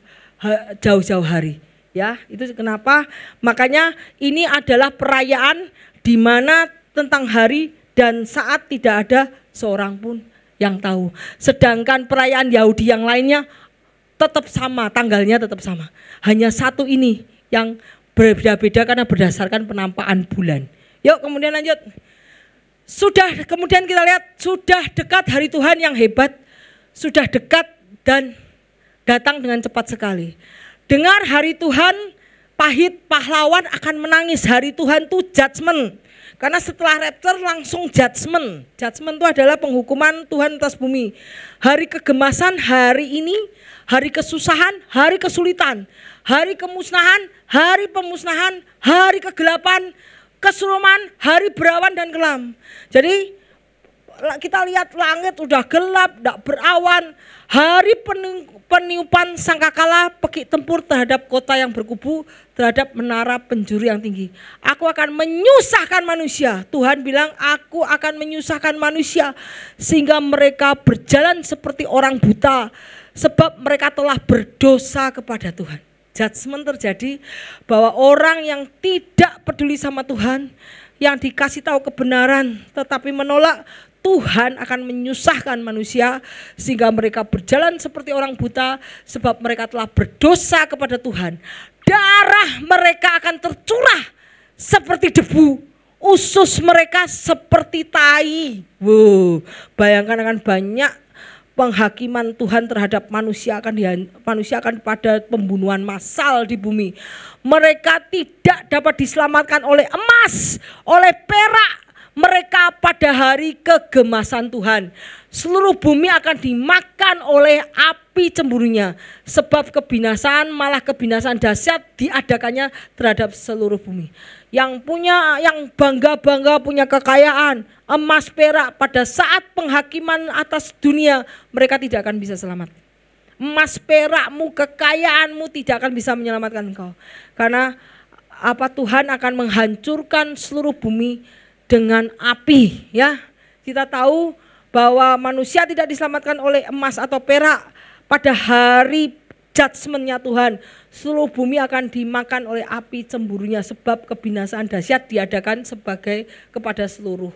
jauh-jauh hari. Ya, itu kenapa makanya ini adalah perayaan di mana tentang hari dan saat tidak ada seorang pun yang tahu. Sedangkan perayaan Yahudi yang lainnya tetap sama, tanggalnya tetap sama. Hanya satu ini yang berbeda-beda karena berdasarkan penampakan bulan. Yuk kemudian lanjut. Kemudian kita lihat sudah dekat hari Tuhan yang hebat, sudah dekat dan datang dengan cepat sekali. Dengar hari Tuhan pahit, pahlawan akan menangis. Hari Tuhan itu judgment. Karena setelah rapture langsung judgment. Judgment itu adalah penghukuman Tuhan atas bumi. Hari kegemasan hari ini, hari kesusahan, hari kesulitan, hari kemusnahan, hari pemusnahan, hari kegelapan, kesuruman, hari berawan dan kelam. Jadi kita lihat langit udah gelap, tidak berawan. Hari peniupan sangkakala peki tempur terhadap kota yang berkubu, terhadap menara penjuru yang tinggi. Aku akan menyusahkan manusia. Tuhan bilang aku akan menyusahkan manusia sehingga mereka berjalan seperti orang buta. Sebab mereka telah berdosa kepada Tuhan. Judgment terjadi bahwa orang yang tidak peduli sama Tuhan, yang dikasih tahu kebenaran tetapi menolak, Tuhan akan menyusahkan manusia sehingga mereka berjalan seperti orang buta sebab mereka telah berdosa kepada Tuhan. Darah mereka akan tercurah seperti debu, usus mereka seperti tai. Wow, bayangkan akan banyak penghakiman Tuhan terhadap manusia akan pada pembunuhan massal di bumi. Mereka tidak dapat diselamatkan oleh emas, oleh perak. Mereka pada hari kegemasan Tuhan. Seluruh bumi akan dimakan oleh api cemburunya. Sebab kebinasaan, malah kebinasaan dahsyat diadakannya terhadap seluruh bumi. Yang bangga-bangga punya kekayaan, emas, perak, pada saat penghakiman atas dunia, mereka tidak akan bisa selamat. Emas, perakmu, kekayaanmu tidak akan bisa menyelamatkan engkau. Karena Tuhan akan menghancurkan seluruh bumi dengan api, ya. Kita tahu bahwa manusia tidak diselamatkan oleh emas atau perak. Pada hari judgment-nya Tuhan, seluruh bumi akan dimakan oleh api cemburunya sebab kebinasaan dahsyat diadakan kepada seluruh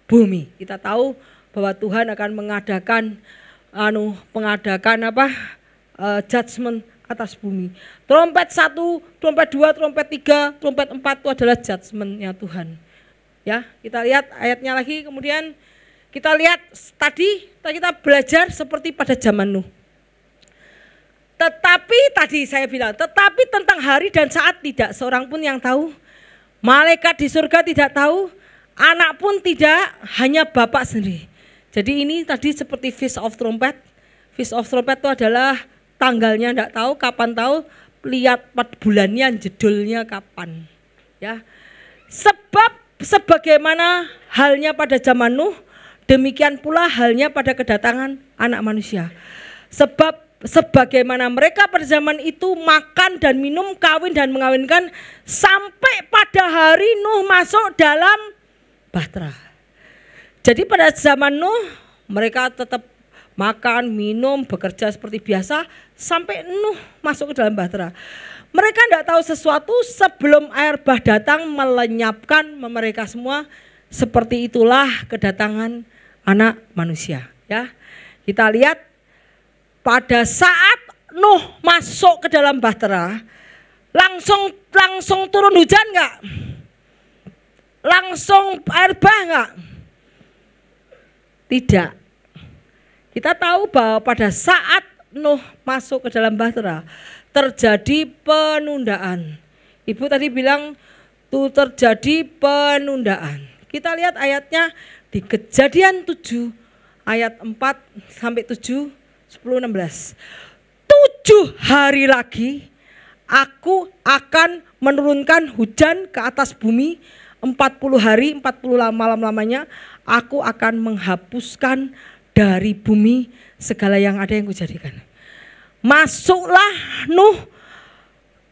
bumi. Kita tahu bahwa Tuhan akan mengadakan judgment atas bumi. Trompet 1, trompet 2, trompet 3, trompet 4 itu adalah judgment-nya Tuhan. Ya, kita lihat ayatnya lagi, kemudian kita lihat tadi kita belajar seperti pada zaman Nuh. Tetapi tadi saya bilang, tetapi tentang hari dan saat tidak seorang pun yang tahu. Malaikat di surga tidak tahu, anak pun tidak, hanya Bapa sendiri. Jadi ini tadi seperti Feast of Trumpet. Feast of Trumpet itu adalah tanggalnya tidak tahu, kapan tahu, lihat bulannya, jedulnya kapan. Ya. Sebab sebagaimana halnya pada zaman Nuh, demikian pula halnya pada kedatangan anak manusia. Sebab sebagaimana mereka pada zaman itu makan dan minum, kawin dan mengawinkan, sampai pada hari Nuh masuk dalam bahtera. Jadi pada zaman Nuh mereka tetap makan, minum, bekerja seperti biasa sampai Nuh masuk ke dalam bahtera. Mereka tidak tahu sesuatu sebelum air bah datang melenyapkan mereka semua. Seperti itulah kedatangan anak manusia. Ya. Kita lihat pada saat Nuh masuk ke dalam bahtera, langsung turun hujan enggak? Langsung air bah enggak? Tidak. Kita tahu bahwa pada saat Nuh masuk ke dalam bahtera terjadi penundaan. Ibu tadi bilang tuh terjadi penundaan. Kita lihat ayatnya di Kejadian 7 ayat 4 sampai 7, 10, 16. 7 hari lagi aku akan menurunkan hujan ke atas bumi 40 hari 40 malam lamanya. Aku akan menghapuskan dari bumi segala yang ada yang kujadikan. Masuklah Nuh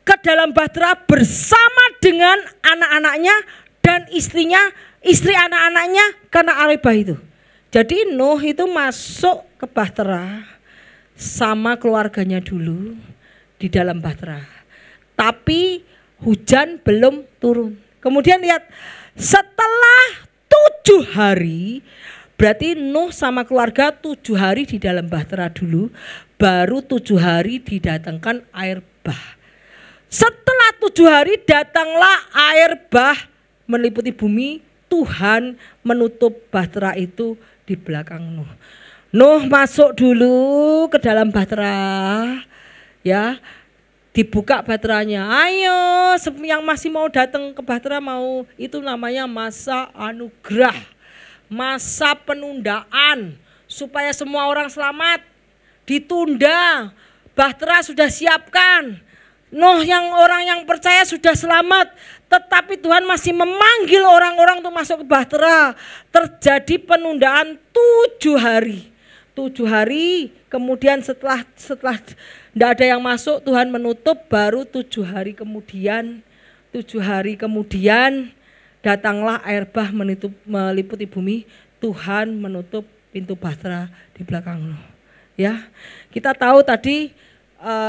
ke dalam bahtera bersama dengan anak-anaknya dan istrinya, istri anak-anaknya karena air bah itu. Jadi Nuh itu masuk ke bahtera sama keluarganya dulu di dalam bahtera. Tapi hujan belum turun. Kemudian lihat, setelah 7 hari, berarti Nuh sama keluarga 7 hari di dalam bahtera dulu, baru 7 hari didatangkan air bah. Setelah 7 hari datanglah air bah meliputi bumi. Tuhan menutup bahtera itu di belakang Nuh. Nuh masuk dulu ke dalam bahtera, ya, dibuka bahteranya. Ayo, yang masih mau datang ke bahtera mau, itu namanya masa anugerah, masa penundaan supaya semua orang selamat. Ditunda, bahtera sudah siapkan. Nuh orang yang percaya sudah selamat, tetapi Tuhan masih memanggil orang-orang untuk masuk ke bahtera. Terjadi penundaan 7 hari. 7 hari, kemudian setelah tidak ada yang masuk, Tuhan menutup, baru 7 hari kemudian, 7 hari kemudian datanglah air bah meliputi bumi. Tuhan menutup pintu bahtera di belakang Nuh. Ya, kita tahu tadi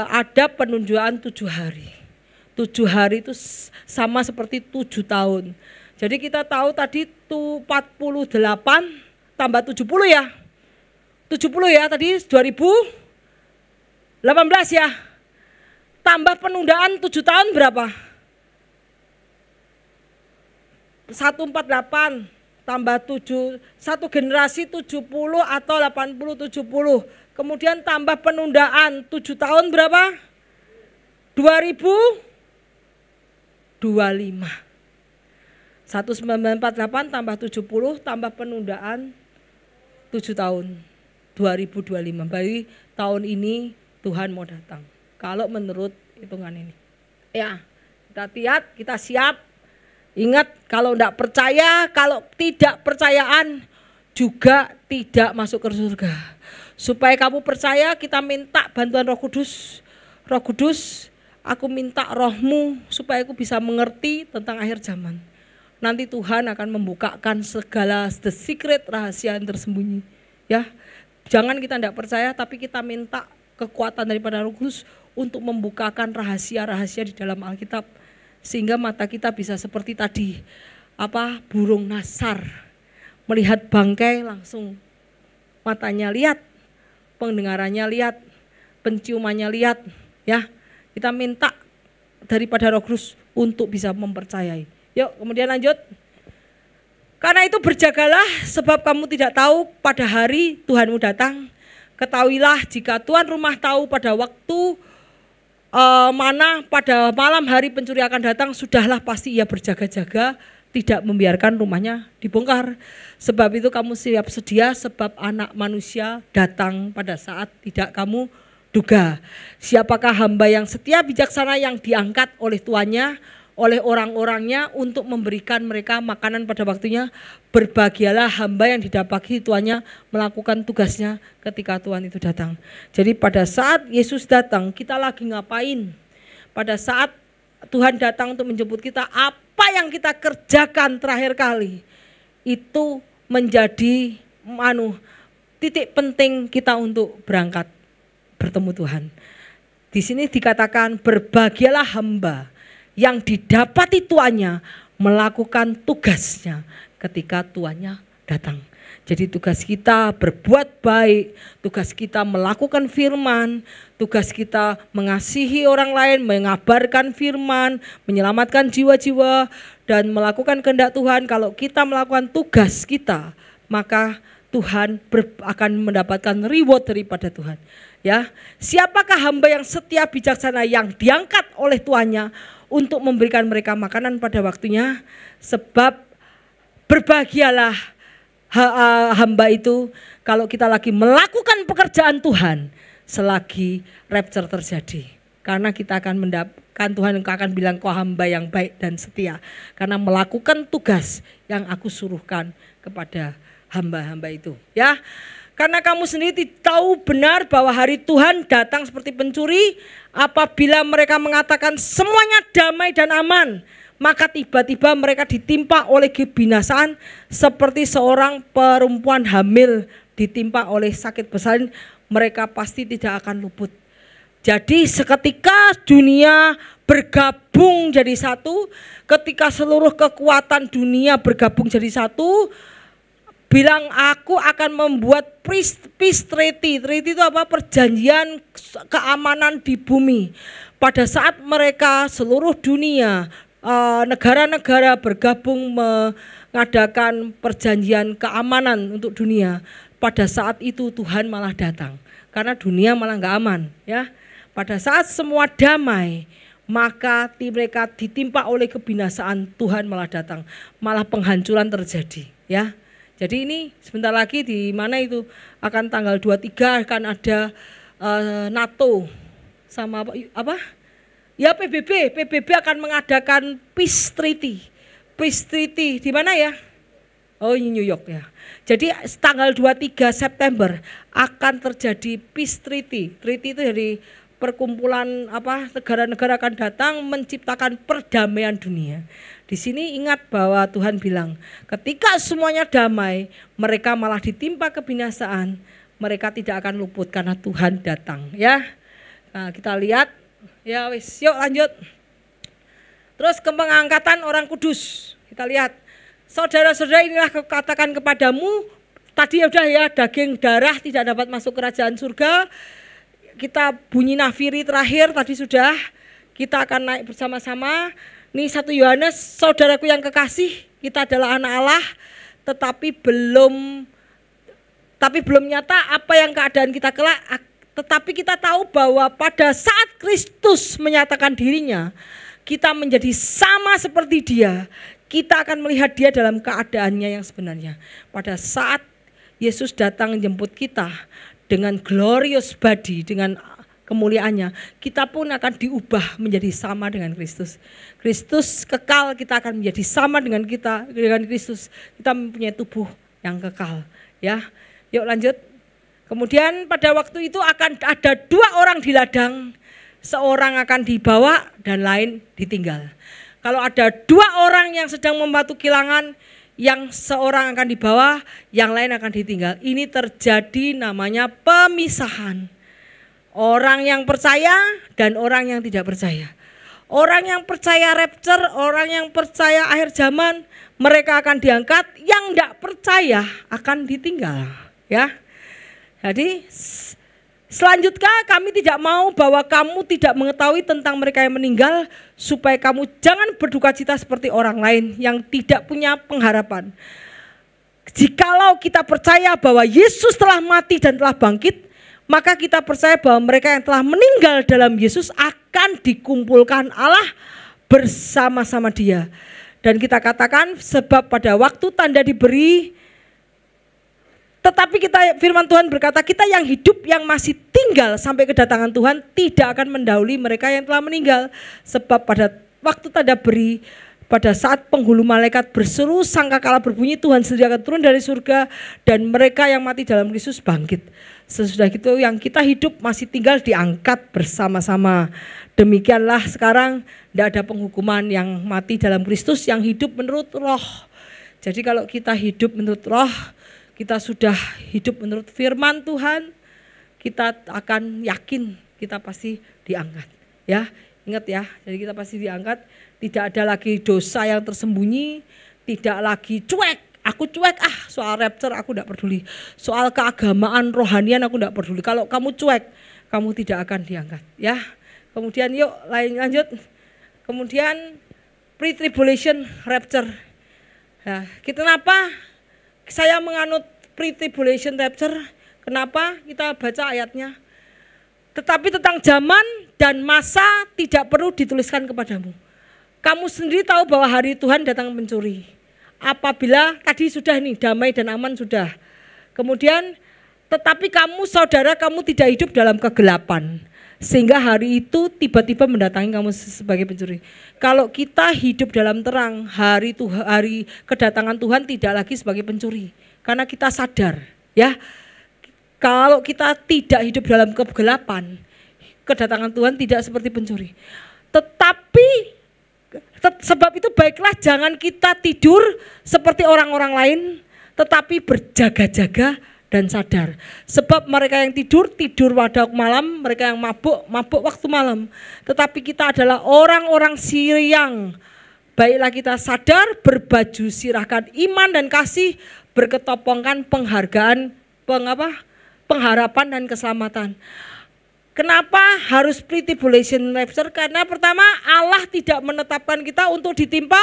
ada penundaan 7 hari. 7 hari itu sama seperti 7 tahun. Jadi kita tahu tadi 48 tambah 70 ya. 70 ya tadi 2018 ya. Tambah penundaan 7 tahun berapa? 148 tambah 7, satu generasi 70 atau 80 70. Kemudian tambah penundaan 7 tahun berapa? 2025. 1948 tambah 70 tambah penundaan 7 tahun. 2025. Berarti tahun ini Tuhan mau datang. Kalau menurut hitungan ini. Ya, kita lihat, kita siap. Ingat, kalau tidak percaya, kalau tidak percayaan juga tidak masuk ke surga. Supaya kamu percaya, kita minta bantuan Roh Kudus. Roh Kudus, aku minta rohmu supaya aku bisa mengerti tentang akhir zaman. Nanti Tuhan akan membukakan segala the secret, rahasia yang tersembunyi. Ya, jangan kita tidak percaya, tapi kita minta kekuatan daripada Roh Kudus untuk membukakan rahasia-rahasia di dalam Alkitab. Sehingga mata kita bisa seperti tadi, burung nasar, melihat bangkai langsung matanya lihat, pendengarannya lihat, penciumannya lihat, ya. Kita minta daripada Roh Kudus untuk bisa mempercayai. Yuk, kemudian lanjut. Karena itu berjagalah, sebab kamu tidak tahu pada hari Tuhanmu datang. Ketahuilah jika tuan rumah tahu pada waktu mana pada malam hari pencuri akan datang, sudahlah pasti ia berjaga-jaga, tidak membiarkan rumahnya dibongkar. Sebab itu kamu siap sedia, sebab anak manusia datang pada saat tidak kamu duga. Siapakah hamba yang setia bijaksana yang diangkat oleh tuannya, oleh orang-orangnya untuk memberikan mereka makanan pada waktunya? Berbahagialah hamba yang didapati tuannya melakukan tugasnya ketika Tuhan itu datang. Jadi pada saat Yesus datang, kita lagi ngapain? Pada saat Tuhan datang untuk menjemput kita, apa yang kita kerjakan terakhir kali? Itu menjadi titik penting kita untuk berangkat bertemu Tuhan. Di sini dikatakan berbahagialah hamba yang didapati tuannya melakukan tugasnya ketika tuannya datang. Jadi tugas kita berbuat baik, tugas kita melakukan firman, tugas kita mengasihi orang lain, mengabarkan firman, menyelamatkan jiwa-jiwa, dan melakukan kehendak Tuhan. Kalau kita melakukan tugas kita, maka Tuhan akan mendapatkan reward daripada Tuhan. Ya, siapakah hamba yang setia bijaksana yang diangkat oleh tuannya untuk memberikan mereka makanan pada waktunya? Sebab berbahagialah hamba itu kalau kita lagi melakukan pekerjaan Tuhan selagi rapture terjadi. Karena kita akan mendapatkan, Tuhan akan bilang kau hamba yang baik dan setia. Karena melakukan tugas yang aku suruhkan kepada hamba-hamba itu. Ya. Karena kamu sendiri tahu benar bahwa hari Tuhan datang seperti pencuri, apabila mereka mengatakan semuanya damai dan aman, maka tiba-tiba mereka ditimpa oleh kebinasaan seperti seorang perempuan hamil ditimpa oleh sakit besar, mereka pasti tidak akan luput. Jadi seketika dunia bergabung jadi satu, ketika seluruh kekuatan dunia bergabung jadi satu, bilang aku akan membuat peace treaty. Treaty itu apa? Perjanjian keamanan di bumi. Pada saat mereka seluruh dunia, negara-negara bergabung mengadakan perjanjian keamanan untuk dunia, pada saat itu Tuhan malah datang. Karena dunia malah nggak aman. Ya. Pada saat semua damai, maka mereka ditimpa oleh kebinasaan, Tuhan malah datang. Malah penghancuran terjadi. Ya. Jadi ini sebentar lagi di mana itu akan tanggal 23 akan ada NATO sama apa? Ya PBB akan mengadakan peace treaty. Peace treaty di mana ya? Oh ini New York ya. Jadi tanggal 23 September akan terjadi peace treaty. Treaty itu dari perkumpulan apa negara-negara akan datang menciptakan perdamaian dunia. Di sini ingat bahwa Tuhan bilang, ketika semuanya damai, mereka malah ditimpa kebinasaan, mereka tidak akan luput karena Tuhan datang. Ya, nah, kita lihat, ya wis, yuk lanjut. Terus pengangkatan orang kudus, kita lihat, saudara-saudara inilah katakan kepadamu, tadi udah ya daging darah tidak dapat masuk kerajaan surga. Kita bunyi nafiri terakhir tadi sudah, kita akan naik bersama-sama. Ini 1 Yohanes, saudaraku yang kekasih, kita adalah anak Allah, tetapi belum nyata apa yang keadaan kita kelak. Tetapi kita tahu bahwa pada saat Kristus menyatakan dirinya, kita menjadi sama seperti Dia. Kita akan melihat Dia dalam keadaannya yang sebenarnya. Pada saat Yesus datang menjemput kita dengan glorious body, dengan kemuliaannya, kita pun akan diubah menjadi sama dengan Kristus. Kristus kekal, kita akan menjadi sama dengan Kristus. Kita mempunyai tubuh yang kekal. Ya, yuk lanjut. Kemudian pada waktu itu akan ada 2 orang di ladang, seorang akan dibawa dan lain ditinggal. Kalau ada 2 orang yang sedang membatu kilangan, yang seorang akan dibawa, yang lain akan ditinggal. Ini terjadi namanya pemisahan. Orang yang percaya dan orang yang tidak percaya. Orang yang percaya rapture, orang yang percaya akhir zaman, mereka akan diangkat. Yang tidak percaya akan ditinggal. Ya, jadi selanjutnya kami tidak mau bahwa kamu tidak mengetahui tentang mereka yang meninggal, supaya kamu jangan berduka cita seperti orang lain yang tidak punya pengharapan. Jikalau kita percaya bahwa Yesus telah mati dan telah bangkit, maka kita percaya bahwa mereka yang telah meninggal dalam Yesus akan dikumpulkan Allah bersama-sama Dia. Dan kita katakan sebab pada waktu tanda diberi, tetapi firman Tuhan berkata kita yang hidup yang masih tinggal sampai kedatangan Tuhan tidak akan mendahului mereka yang telah meninggal. Sebab pada waktu tanda beri, pada saat penghulu malaikat berseru, sangkakala berbunyi, Tuhan sendiri akan turun dari surga dan mereka yang mati dalam Kristus bangkit. Sesudah itu yang kita hidup masih tinggal diangkat bersama-sama. Demikianlah sekarang tidak ada penghukuman yang mati dalam Kristus, yang hidup menurut roh. Jadi kalau kita hidup menurut roh, kita sudah hidup menurut firman Tuhan, kita akan yakin kita pasti diangkat. Ya, ingat ya, jadi kita pasti diangkat. Tidak ada lagi dosa yang tersembunyi, tidak lagi cuek Aku cuek, soal rapture aku tidak peduli. Soal keagamaan, rohanian aku tidak peduli. Kalau kamu cuek, kamu tidak akan diangkat. Ya. Kemudian yuk lanjut. Kemudian pre-tribulation rapture. Nah, kenapa saya menganut pre-tribulation rapture? Kenapa? Kita baca ayatnya. Tetapi tentang zaman dan masa tidak perlu dituliskan kepadamu. Kamu sendiri tahu bahwa hari Tuhan datang mencuri. Apabila tadi sudah nih damai dan aman sudah. Kemudian tetapi kamu saudara kamu tidak hidup dalam kegelapan. Sehingga hari itu tiba-tiba mendatangi kamu sebagai pencuri. Kalau kita hidup dalam terang, hari kedatangan Tuhan tidak lagi sebagai pencuri. Karena kita sadar, ya. Kalau kita tidak hidup dalam kegelapan, kedatangan Tuhan tidak seperti pencuri. Tetapi sebab itu baiklah jangan kita tidur seperti orang-orang lain, tetapi berjaga-jaga dan sadar. Sebab mereka yang tidur pada malam, mereka yang mabuk waktu malam. Tetapi kita adalah orang-orang siang. Baiklah kita sadar, berbaju sirahkan iman dan kasih, berketopongkan pengharapan dan keselamatan. Kenapa harus pre-tribulation rapture? Karena pertama Allah tidak menetapkan kita untuk ditimpa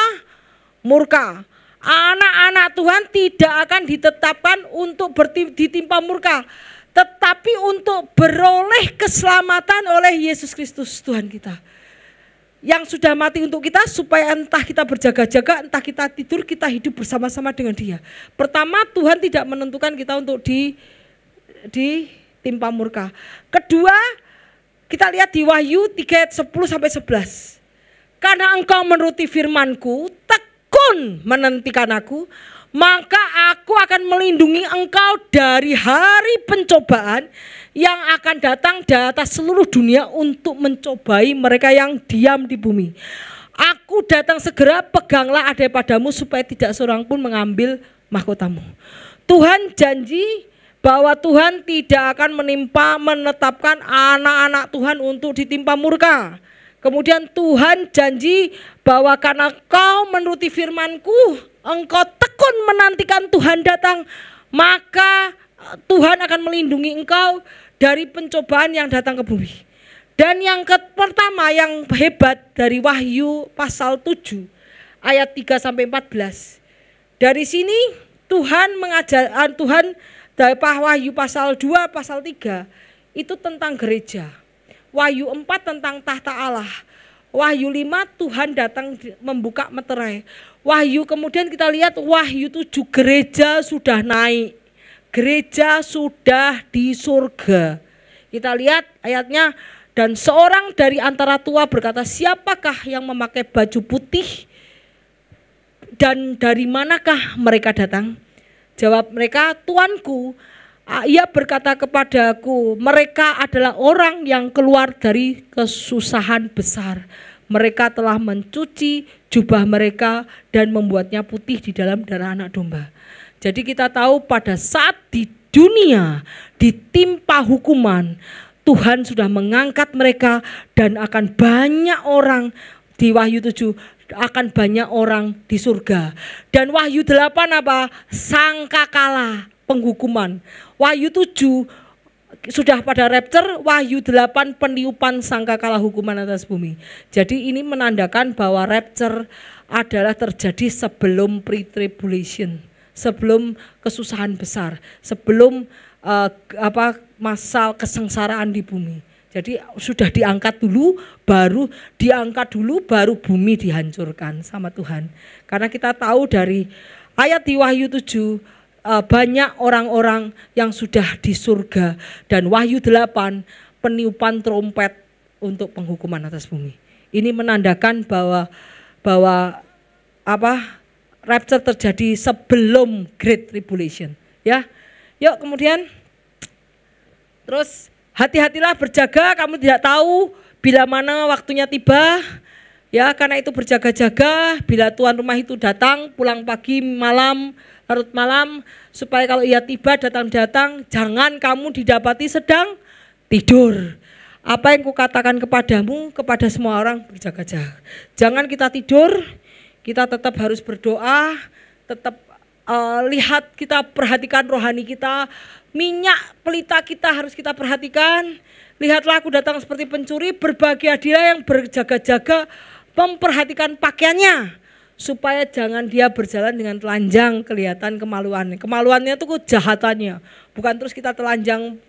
murka. Anak-anak Tuhan tidak akan ditetapkan untuk ditimpa murka, tetapi untuk beroleh keselamatan oleh Yesus Kristus Tuhan kita. Yang sudah mati untuk kita supaya entah kita berjaga-jaga, entah kita tidur, kita hidup bersama-sama dengan Dia. Pertama, Tuhan tidak menentukan kita untuk ditimpa murka. Kedua, kita lihat di Wahyu 3 ayat 10-11. Karena engkau menuruti firman-Ku, tekun menantikan aku, maka aku akan melindungi engkau dari hari pencobaan yang akan datang di atas seluruh dunia untuk mencobai mereka yang diam di bumi. Aku datang segera, peganglah adai padamu supaya tidak seorang pun mengambil mahkotamu. Tuhan janji bahwa Tuhan tidak akan menetapkan anak-anak Tuhan untuk ditimpa murka. Kemudian Tuhan janji bahwa karena kau menuruti firman-Ku, engkau tekun menantikan Tuhan datang, maka Tuhan akan melindungi engkau dari pencobaan yang datang ke bumi. Dan yang pertama yang hebat dari Wahyu pasal 7 ayat 3-14. Dari sini Tuhan dari Wahyu pasal 2 pasal 3 itu tentang gereja. Wahyu 4 tentang tahta Allah. Wahyu 5 Tuhan datang membuka meterai. Wahyu kemudian kita lihat Wahyu 7 gereja sudah naik. Gereja sudah di surga. Kita lihat ayatnya, dan seorang dari antara tua berkata, siapakah yang memakai baju putih dan dari manakah mereka datang? Jawab mereka, Tuanku. Ia berkata kepadaku, mereka adalah orang yang keluar dari kesusahan besar. Mereka telah mencuci jubah mereka dan membuatnya putih di dalam darah anak domba. Jadi kita tahu pada saat di dunia ditimpa hukuman, Tuhan sudah mengangkat mereka dan akan banyak orang di Wahyu 7 akan banyak orang di surga. Dan Wahyu 8 apa? Sangkakala penghukuman. Wahyu 7 sudah pada rapture, Wahyu 8 peniupan sangkakala hukuman atas bumi. Jadi ini menandakan bahwa rapture adalah terjadi sebelum pre-tribulation, sebelum kesusahan besar, sebelum masa kesengsaraan di bumi. Jadi sudah diangkat dulu, baru bumi dihancurkan sama Tuhan. Karena kita tahu dari ayat di Wahyu 7 banyak orang-orang yang sudah di surga, dan Wahyu 8 peniupan trompet untuk penghukuman atas bumi. Ini menandakan bahwa rapture terjadi sebelum Great Tribulation, ya. Yuk kemudian terus hati-hatilah berjaga, kamu tidak tahu bila mana waktunya tiba. Ya, karena itu berjaga-jaga bila tuan rumah itu datang, pulang pagi, malam, larut malam, supaya kalau ia tiba datang-datang, jangan kamu didapati sedang tidur. Apa yang kukatakan kepadamu, kepada semua orang, berjaga-jaga. Jangan kita tidur, kita tetap harus berdoa, tetap lihat, kita perhatikan rohani kita. Minyak pelita kita harus kita perhatikan. Lihatlah aku datang seperti pencuri, berbahagialah yang berjaga-jaga memperhatikan pakaiannya, supaya jangan dia berjalan dengan telanjang kelihatan kemaluannya. Kemaluannya itu kejahatannya, bukan terus kita telanjang,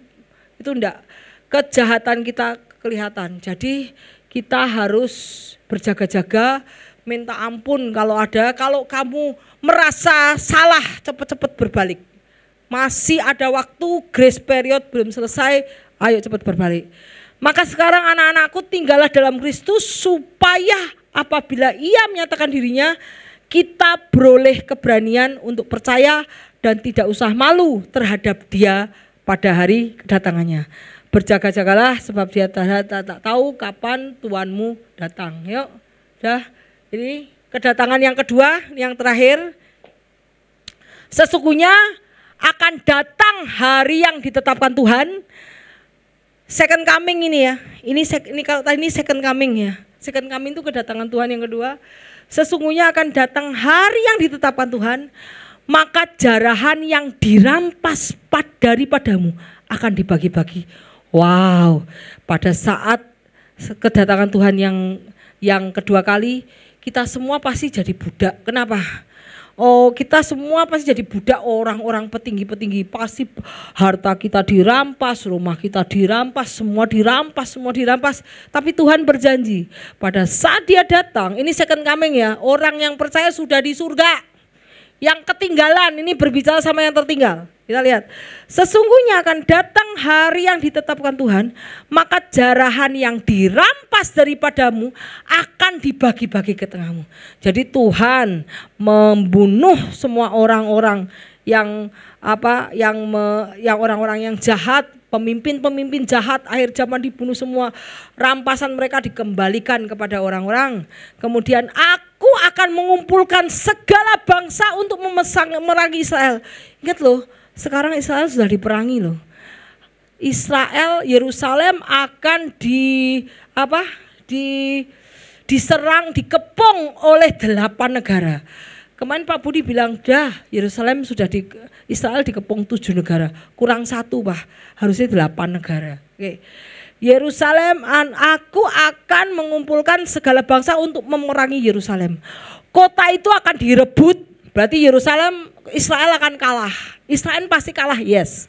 itu enggak. Kejahatan kita kelihatan. Jadi kita harus berjaga-jaga, minta ampun kalau ada. Kalau kamu merasa salah, cepat-cepat berbalik. Masih ada waktu, grace period belum selesai, ayo cepat berbalik. Maka sekarang anak-anakku, tinggallah dalam Kristus supaya apabila ia menyatakan dirinya, kita beroleh keberanian untuk percaya dan tidak usah malu terhadap dia pada hari kedatangannya. Berjaga-jagalah sebab dia tak tahu kapan Tuhanmu datang. Yuk, dah. Ini kedatangan yang kedua, yang terakhir. Sesungguhnya akan datang hari yang ditetapkan Tuhan. Second coming ini ya. Ini kalau tadi ini second coming ya. Second coming itu kedatangan Tuhan yang kedua. Sesungguhnya akan datang hari yang ditetapkan Tuhan, maka jarahan yang dirampas daripadamu akan dibagi-bagi. Wow, pada saat kedatangan Tuhan yang kedua kali, kita semua pasti jadi budak. Kenapa? Oh, kita semua pasti jadi budak orang-orang petinggi-petinggi. Pasti harta kita dirampas, rumah kita dirampas, semua dirampas. Tapi Tuhan berjanji pada saat dia datang, ini second coming ya, orang yang percaya sudah di surga. Yang ketinggalan, ini berbicara sama yang tertinggal. Kita lihat, sesungguhnya akan datang hari yang ditetapkan Tuhan, maka jarahan yang dirampas daripadamu akan dibagi-bagi ke tengahmu. Jadi Tuhan membunuh semua orang-orang yang orang-orang yang jahat, pemimpin-pemimpin jahat akhir zaman dibunuh semua, rampasan mereka dikembalikan kepada orang-orang. Kemudian aku akan mengumpulkan segala bangsa untuk memerangi Israel. Ingat loh, sekarang Israel sudah diperangi loh. Israel, Yerusalem akan diserang, dikepung oleh 8 negara. Kemarin Pak Budi bilang, Yerusalem Israel dikepung 7 negara, kurang 1 Pak, harusnya 8 negara. Oke. Yerusalem, aku akan mengumpulkan segala bangsa untuk memerangi Yerusalem. Kota itu akan direbut, berarti Israel akan kalah. Israel pasti kalah, yes.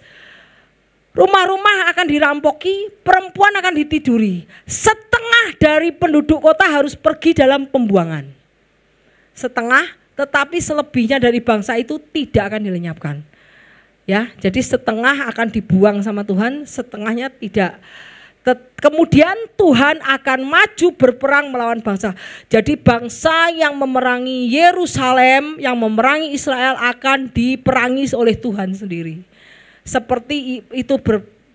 Rumah-rumah akan dirampoki, perempuan akan ditiduri. Setengah dari penduduk kota harus pergi dalam pembuangan. Setengah, tetapi selebihnya dari bangsa itu tidak akan dilenyapkan. Ya, jadi setengah akan dibuang sama Tuhan, setengahnya tidak. Kemudian Tuhan akan maju berperang melawan bangsa. Jadi bangsa yang memerangi Yerusalem, yang memerangi Israel akan diperangi oleh Tuhan sendiri. Seperti itu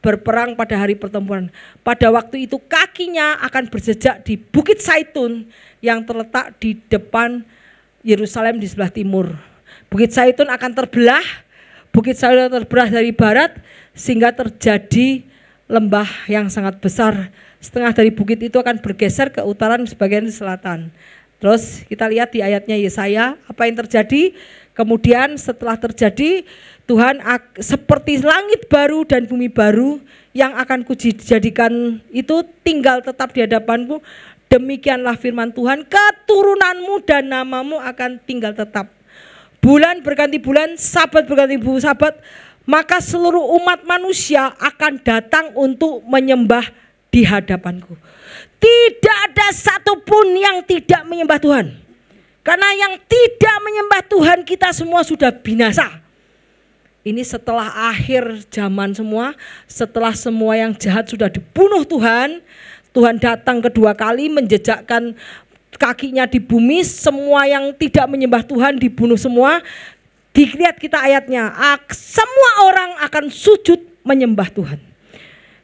berperang pada hari pertempuran. Pada waktu itu kakinya akan berjejak di Bukit Zaitun yang terletak di depan Yerusalem di sebelah timur. Bukit Zaitun akan terbelah, Bukit Zaitun terbelah dari barat sehingga terjadi lembah yang sangat besar. Setengah dari bukit itu akan bergeser ke utara, sebagian ke selatan. Terus kita lihat di ayatnya Yesaya apa yang terjadi. Kemudian setelah terjadi, Tuhan seperti langit baru dan bumi baru yang akan kujadikan itu tinggal tetap di hadapanku. Demikianlah firman Tuhan, keturunanmu dan namamu akan tinggal tetap. Bulan berganti bulan, sabat berganti sabat, maka seluruh umat manusia akan datang untuk menyembah di hadapanku. Tidak ada satupun yang tidak menyembah Tuhan. Karena yang tidak menyembah Tuhan kita semua sudah binasa. Ini setelah akhir zaman semua, setelah semua yang jahat sudah dibunuh Tuhan, Tuhan datang kedua kali menjejakkan kakinya di bumi, semua yang tidak menyembah Tuhan dibunuh semua. Dilihat kita ayatnya, semua orang akan sujud menyembah Tuhan.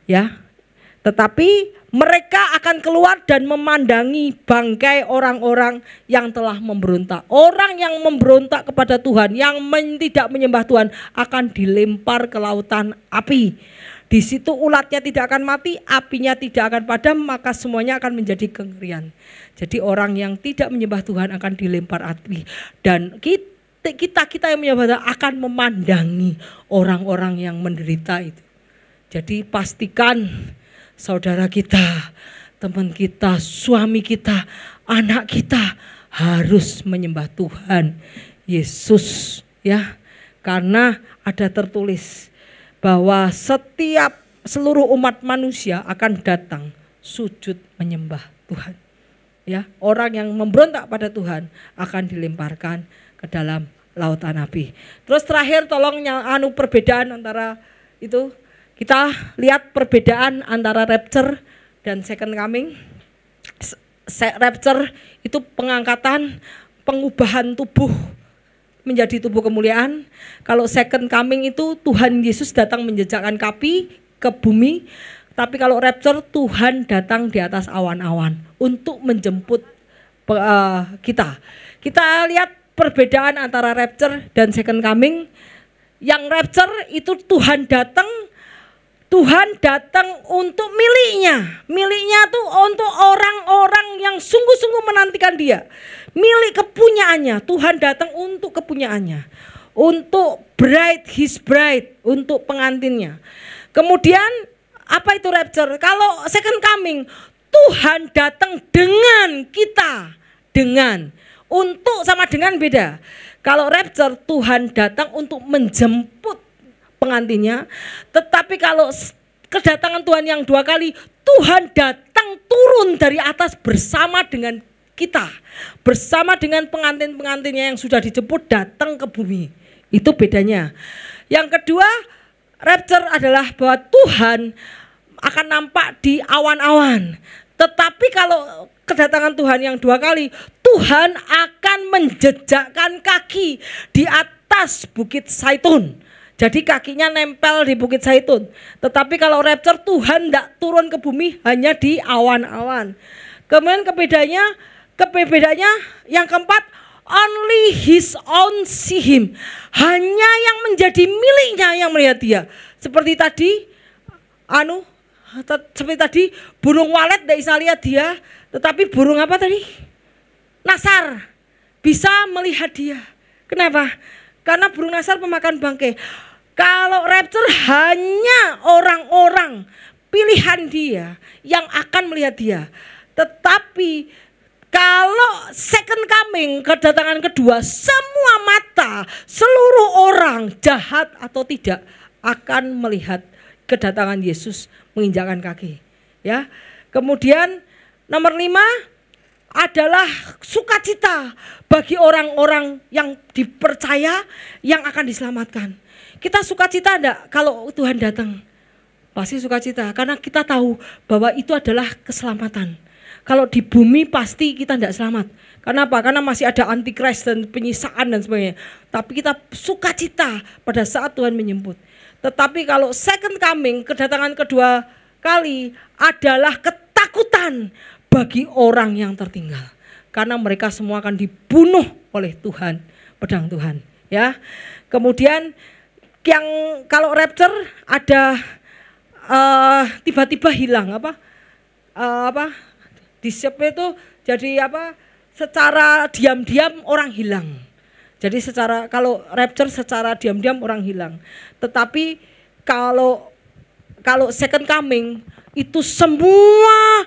Ya. Tetapi mereka akan keluar dan memandangi bangkai orang-orang yang telah memberontak. Orang yang memberontak kepada Tuhan, yang tidak menyembah Tuhan akan dilempar ke lautan api. Di situ ulatnya tidak akan mati, apinya tidak akan padam, maka semuanya akan menjadi kengerian. Jadi orang yang tidak menyembah Tuhan akan dilempar api. Dan kita yang menyembah akan memandangi orang-orang yang menderita itu. Jadi pastikan saudara kita, teman kita, suami kita, anak kita harus menyembah Tuhan Yesus, ya. Karena ada tertulis bahwa seluruh umat manusia akan datang sujud menyembah Tuhan. Ya, orang yang memberontak pada Tuhan akan dilemparkan ke dalam lautan api. Terus terakhir tolong perbedaan antara itu. Kita lihat perbedaan antara rapture dan second coming. Rapture itu pengangkatan, pengubahan tubuh menjadi tubuh kemuliaan. Kalau second coming itu Tuhan Yesus datang menjejakkan kaki ke bumi. Tapi kalau rapture Tuhan datang di atas awan-awan untuk menjemput kita. Kita lihat perbedaan antara rapture dan second coming. Yang rapture itu Tuhan datang untuk miliknya. Miliknya tuh untuk orang-orang yang sungguh-sungguh menantikan dia. Milik kepunyaannya. Tuhan datang untuk kepunyaannya. Untuk his bride, untuk pengantinnya. Kemudian apa itu rapture? Kalau second coming, Tuhan datang dengan kita. Untuk sama dengan beda. Kalau rapture, Tuhan datang untuk menjemput pengantinnya. Tetapi kalau kedatangan Tuhan yang dua kali, Tuhan datang turun dari atas bersama dengan kita, bersama dengan pengantin-pengantinnya yang sudah dijemput datang ke bumi. Itu bedanya. Yang kedua, rapture adalah bahwa Tuhan akan nampak di awan-awan. Tetapi kalau kedatangan Tuhan yang dua kali, Tuhan akan menjejakkan kaki di atas bukit Zaitun. Jadi kakinya nempel di bukit Zaitun. Tetapi kalau rapture Tuhan tidak turun ke bumi, hanya di awan-awan. Kemudian kebedaannya yang keempat, only his own see him. Hanya yang menjadi miliknya yang melihat dia. Seperti tadi, burung walet tidak bisa lihat dia. Tetapi burung apa tadi? Nasar bisa melihat dia. Kenapa? Karena burung nasar pemakan bangkai. Kalau rapture hanya orang-orang pilihan dia yang akan melihat dia. Tetapi kalau second coming, kedatangan kedua, semua mata, seluruh orang jahat atau tidak akan melihat kedatangan Yesus menginjakkan kaki. Ya. Kemudian nomor 5 adalah sukacita bagi orang-orang yang dipercaya yang akan diselamatkan. Kita sukacita enggak kalau Tuhan datang? Pasti sukacita karena kita tahu bahwa itu adalah keselamatan. Kalau di bumi pasti kita enggak selamat. Kenapa? Karena masih ada antikris dan penyisaan dan sebagainya. Tapi kita sukacita pada saat Tuhan menjemput. Tetapi kalau second coming, kedatangan kedua kali adalah ketakutan bagi orang yang tertinggal, karena mereka semua akan dibunuh oleh Tuhan, pedang Tuhan, ya. Kemudian yang kalau rapture ada tiba-tiba hilang disebut itu jadi secara diam-diam orang hilang. Jadi kalau rapture secara diam-diam orang hilang. Tetapi kalau second coming itu semua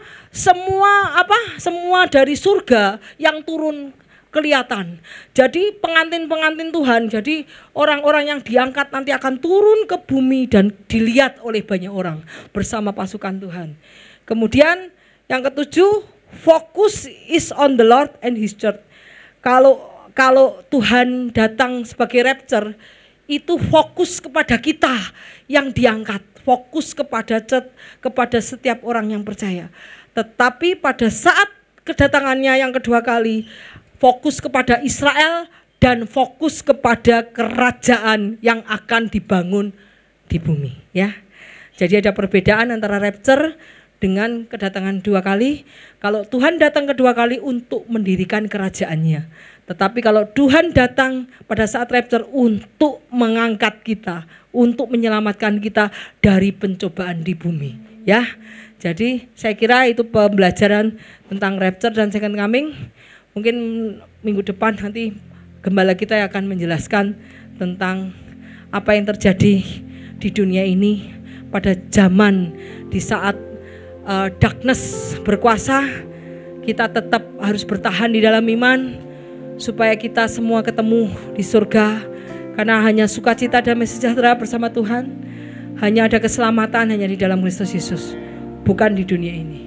dari surga yang turun kelihatan. Jadi pengantin-pengantin Tuhan, jadi orang-orang yang diangkat nanti akan turun ke bumi dan dilihat oleh banyak orang bersama pasukan Tuhan. Kemudian yang ketujuh, focus is on the Lord and his church. Kalau Tuhan datang sebagai rapture, itu fokus kepada kita yang diangkat, fokus kepada setiap orang yang percaya. Tetapi pada saat kedatangannya yang kedua kali, fokus kepada Israel dan fokus kepada kerajaan yang akan dibangun di bumi, ya. Jadi ada perbedaan antara rapture dengan kedatangan dua kali. Kalau Tuhan datang kedua kali untuk mendirikan kerajaannya. Tetapi kalau Tuhan datang pada saat rapture untuk mengangkat kita, untuk menyelamatkan kita dari pencobaan di bumi, ya. Jadi saya kira itu pembelajaran tentang rapture dan second coming. Mungkin minggu depan nanti gembala kita yang akan menjelaskan tentang apa yang terjadi di dunia ini pada zaman di saat darkness berkuasa. Kita tetap harus bertahan di dalam iman supaya kita semua ketemu di surga, karena hanya sukacita damai sejahtera bersama Tuhan, hanya ada keselamatan hanya di dalam Kristus Yesus, bukan di dunia ini.